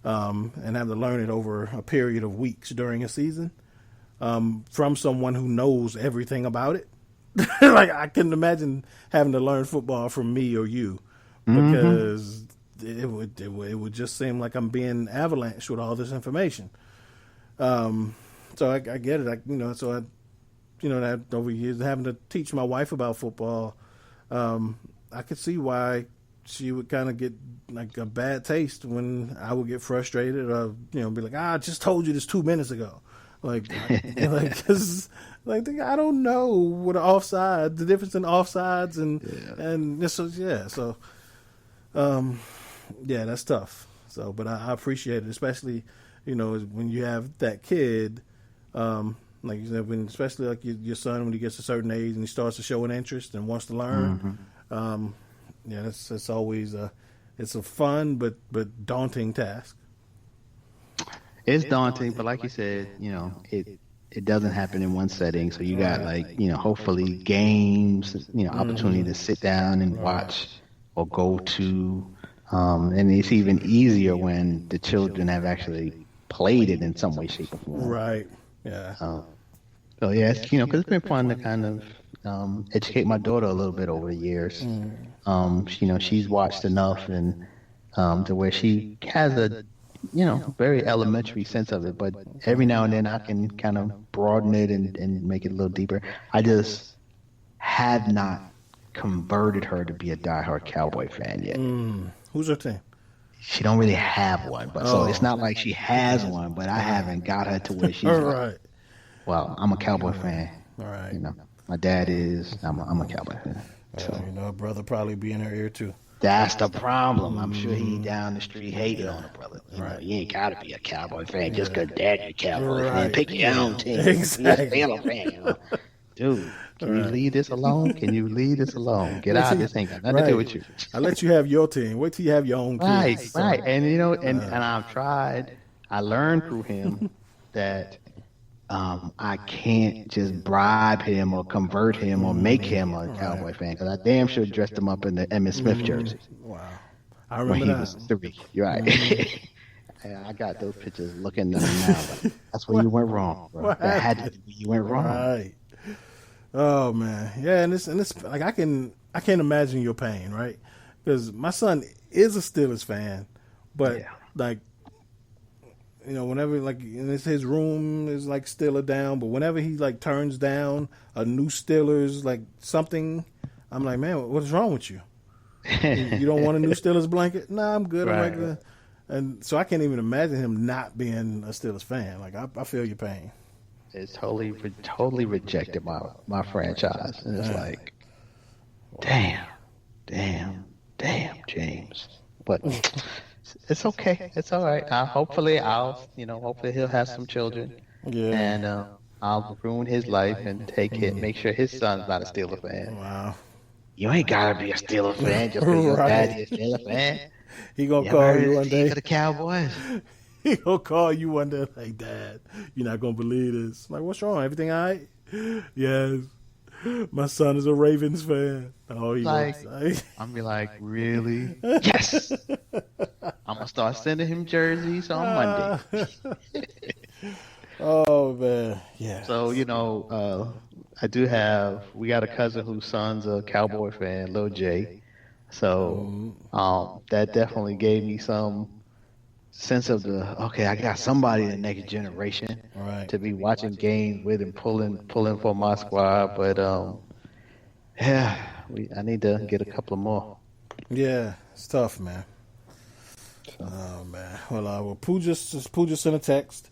Speaker 2: and having to learn it over a period of weeks during a season, from someone who knows everything about it. Like, I couldn't imagine having to learn football from me or you, because it would just seem like I'm being avalanched with all this information. So I get it. That over years having to teach my wife about football, I could see why she would kind of get like a bad taste when I would get frustrated or be like, I just told you this 2 minutes ago. Cause I don't know what the difference in offsides and this was so that's tough. So, but I appreciate it, especially when you have that kid, like you said, especially like your son when he gets a certain age and he starts to show an interest and wants to learn. It's always it's a fun but daunting task.
Speaker 3: It's daunting, but like you said, it doesn't happen in one setting. So you got hopefully games, opportunity to sit down and watch or go to. And it's even easier when the children have actually played it in some way, shape, or form.
Speaker 2: Right. Yeah.
Speaker 3: So it's, because it's been fun to kind of educate my daughter a little bit over the years. She's watched enough and to where she has a very elementary sense of it, but every now and then I can kind of broaden it and make it a little deeper. I just have not converted her to be a diehard Cowboy fan yet.
Speaker 2: Who's her team?
Speaker 3: She don't really have one, but so it's not like she has one, but I haven't got her to where she's like, well, I'm a Cowboy fan.
Speaker 2: All right.
Speaker 3: My dad is. I'm a Cowboy fan. So
Speaker 2: her brother probably be in her ear too.
Speaker 3: That's the problem. I'm sure he down the street hated on her brother. You ain't gotta be a Cowboy fan just because dad's a Cowboy fan. Pick your own team.
Speaker 2: Exactly.
Speaker 3: Be a fan. Dude, can you leave this alone? Can you leave this alone? Get out. This ain't got nothing to do with you.
Speaker 2: I let you have your team. Wait till you have your own kids.
Speaker 3: Right. And and I've tried. I learned through him that I can't just bribe him or convert him or make him a Cowboy fan, because I damn sure dressed him up in the Emmitt Smith jersey.
Speaker 2: Wow. I remember
Speaker 3: when he was 3. You're right. I got those pictures looking at them now. But that's where you went wrong, bro. That had to be where you went wrong.
Speaker 2: Right. Oh man, yeah, and it's like I can't imagine your pain, right? Because my son is a Steelers fan, but whenever like his room is like Steeler down, but whenever he like turns down a new Steelers like something, I'm like, man, what's wrong with you? You don't want a new Steelers blanket? Nah, I'm good.
Speaker 3: Right.
Speaker 2: I'm regular. And so I can't even imagine him not being a Steelers fan. Like I feel your pain.
Speaker 3: It's totally rejected my franchise, and it's like, damn, James. But it's okay. It's all right. Hopefully he'll have some children, and I'll ruin his life and make sure his son's not a Steelers fan.
Speaker 2: Wow.
Speaker 3: You ain't gotta be a Steelers fan just because your dad is a Steelers fan.
Speaker 2: He gonna call you one day.
Speaker 3: For the Cowboys.
Speaker 2: He gonna call you one day like, Dad, you're not gonna believe this. Like, what's wrong? Everything all right? Yes. My son is a Ravens fan. Oh, he
Speaker 3: like,
Speaker 2: say.
Speaker 3: I'm be like, really? Yes. I'm gonna start sending him jerseys on Monday.
Speaker 2: Oh man, yeah.
Speaker 3: So we got a cousin whose son's a Cowboy fan, Lil J. So that definitely gave me some sense of I got somebody in the next generation to be watching games with and pulling for my squad. But I need to get a couple of more.
Speaker 2: Yeah, it's tough, man.
Speaker 3: So.
Speaker 2: Oh man. Well, Pooh just sent a text.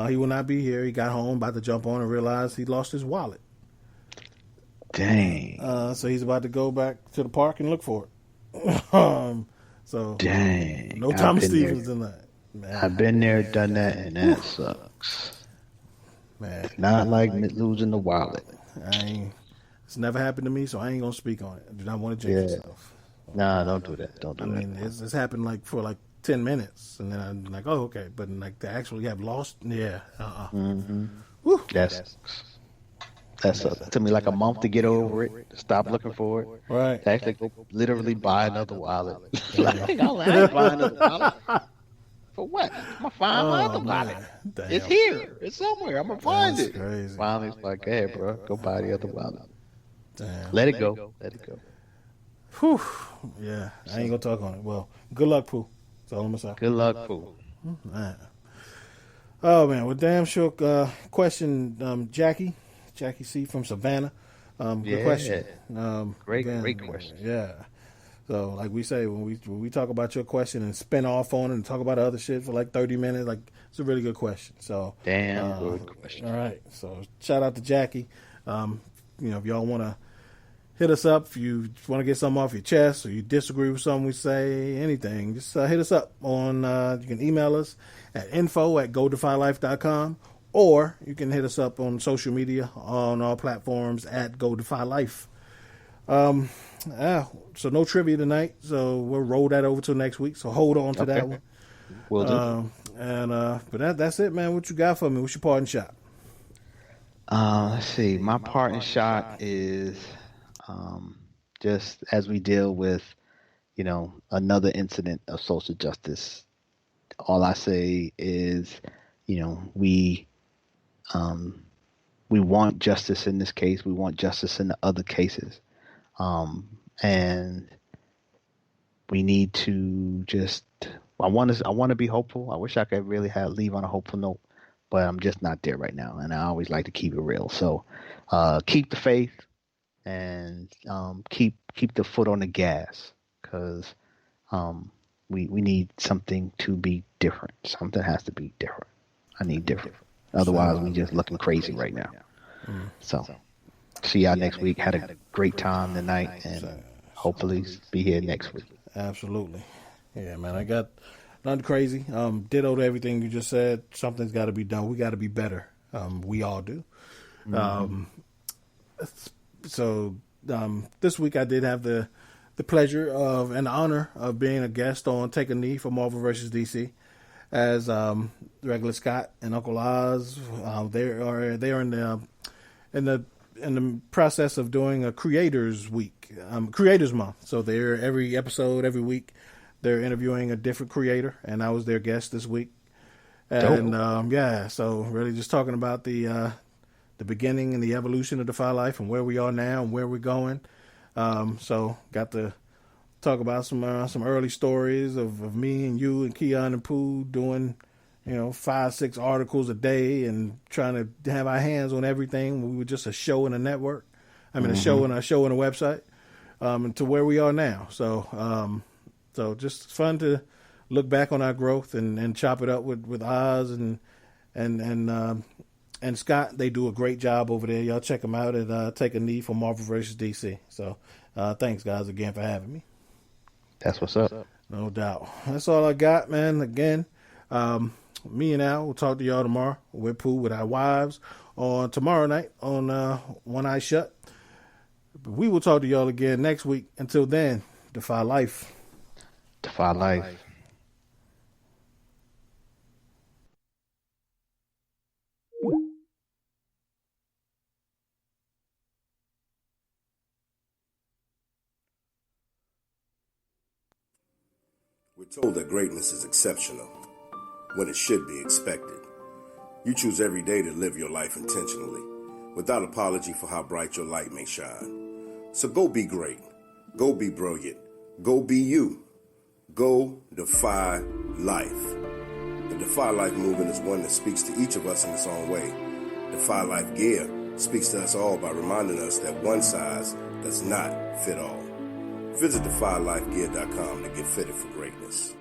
Speaker 2: He will not be here. He got home, about to jump on, and realized he lost his wallet.
Speaker 3: Dang.
Speaker 2: So he's about to go back to the park and look for it. So
Speaker 3: dang.
Speaker 2: No Thomas Stevens in that. Man.
Speaker 3: I've been there, done that, and that sucks.
Speaker 2: Man,
Speaker 3: Not like losing the wallet.
Speaker 2: It's never happened to me, so I ain't gonna speak on it. I do not want to jinx yourself.
Speaker 3: Nah, don't do that. Don't do that.
Speaker 2: I mean, it's happened for 10 minutes, and then I'm like, oh, okay. But to actually have lost, yeah.
Speaker 3: Mm-hmm.
Speaker 2: Woo.
Speaker 3: That took me like a month to get over it, to stop looking for it.
Speaker 2: Right.
Speaker 3: To actually go literally buy another wallet. I ain't buying another wallet. For what? I'm going to find my other wallet.
Speaker 2: Damn.
Speaker 3: It's here. It's somewhere. I'm going to find it.
Speaker 2: Crazy.
Speaker 3: Finally, it's like, hey, bro, go buy the other wallet.
Speaker 2: Damn.
Speaker 3: Let it go. Let it go.
Speaker 2: Whew. Yeah, I ain't going to talk on it. Well, good luck, Pooh. That's all I'm going to say.
Speaker 3: Good luck, Pooh.
Speaker 2: Man. Oh, man. Well, damn sure. Question, Jackie C. from Savannah. Good question.
Speaker 3: Great question.
Speaker 2: Yeah. So, like we say, when we talk about your question and spin off on it and talk about other shit for like 30 minutes, like, it's a really good question. So,
Speaker 3: damn good question.
Speaker 2: All right. So, shout out to Jackie. If y'all want to hit us up, if you want to get something off your chest or you disagree with something we say, anything, just hit us up on, you can email us at info@godefylife.com, or you can hit us up on social media on all platforms at GoDefyLife. So no trivia tonight, so we'll roll that over till next week. So hold on to that one.
Speaker 3: Will do.
Speaker 2: But that's it, man. What you got for me? What's your parting shot?
Speaker 3: Let's see. My parting shot is just as we deal with, another incident of social justice. All I say is, we want justice in this case. We want justice in the other cases. And we need to I want to be hopeful. I wish I could really leave on a hopeful note, but I'm just not there right now. And I always like to keep it real. So, keep the faith and, keep the foot on the gas, because, we need something to be different. Something has to be different. I need different. Otherwise, we just looking crazy right now. So, see y'all next week. Had a great time tonight, and hopefully be here next week.
Speaker 2: Absolutely. Yeah, man. I got nothing crazy. Ditto to everything you just said. Something's got to be done. We got to be better. We all do. This week I did have the pleasure of and the honor of being a guest on Take a Knee for Marvel vs. DC, as Regular Scott and Uncle Oz. They are in the process of doing a Creators Week, Creators Month. So they're every episode, every week, they're interviewing a different creator, and I was their guest this week. And so really just talking about the beginning and the evolution of Defy Life and where we are now and where we're going. So got to talk about some early stories of me and you and Keon and Pooh doing 5-6 articles a day and trying to have our hands on everything. We were just a show and a network. A show and a website, and to where we are now. So just fun to look back on our growth and chop it up with Oz and Scott. They do a great job over there. Y'all check them out at Take a Knee for Marvel vs. DC. So thanks, guys, again for having me.
Speaker 3: That's what's up.
Speaker 2: No doubt. That's all I got, man. Again, me and Al will talk to y'all tomorrow with Pooh, with our wives, on tomorrow night on One Eye Shut. We will talk to y'all again next week. Until then, Defy Life.
Speaker 3: Defy Life.
Speaker 1: We're told that greatness is exceptional when it should be expected. You choose every day to live your life intentionally, without apology for how bright your light may shine. So go be great. Go be brilliant. Go be you. Go defy life. The Defy Life movement is one that speaks to each of us in its own way. Defy Life gear speaks to us all by reminding us that one size does not fit all. Visit defylifegear.com to get fitted for greatness.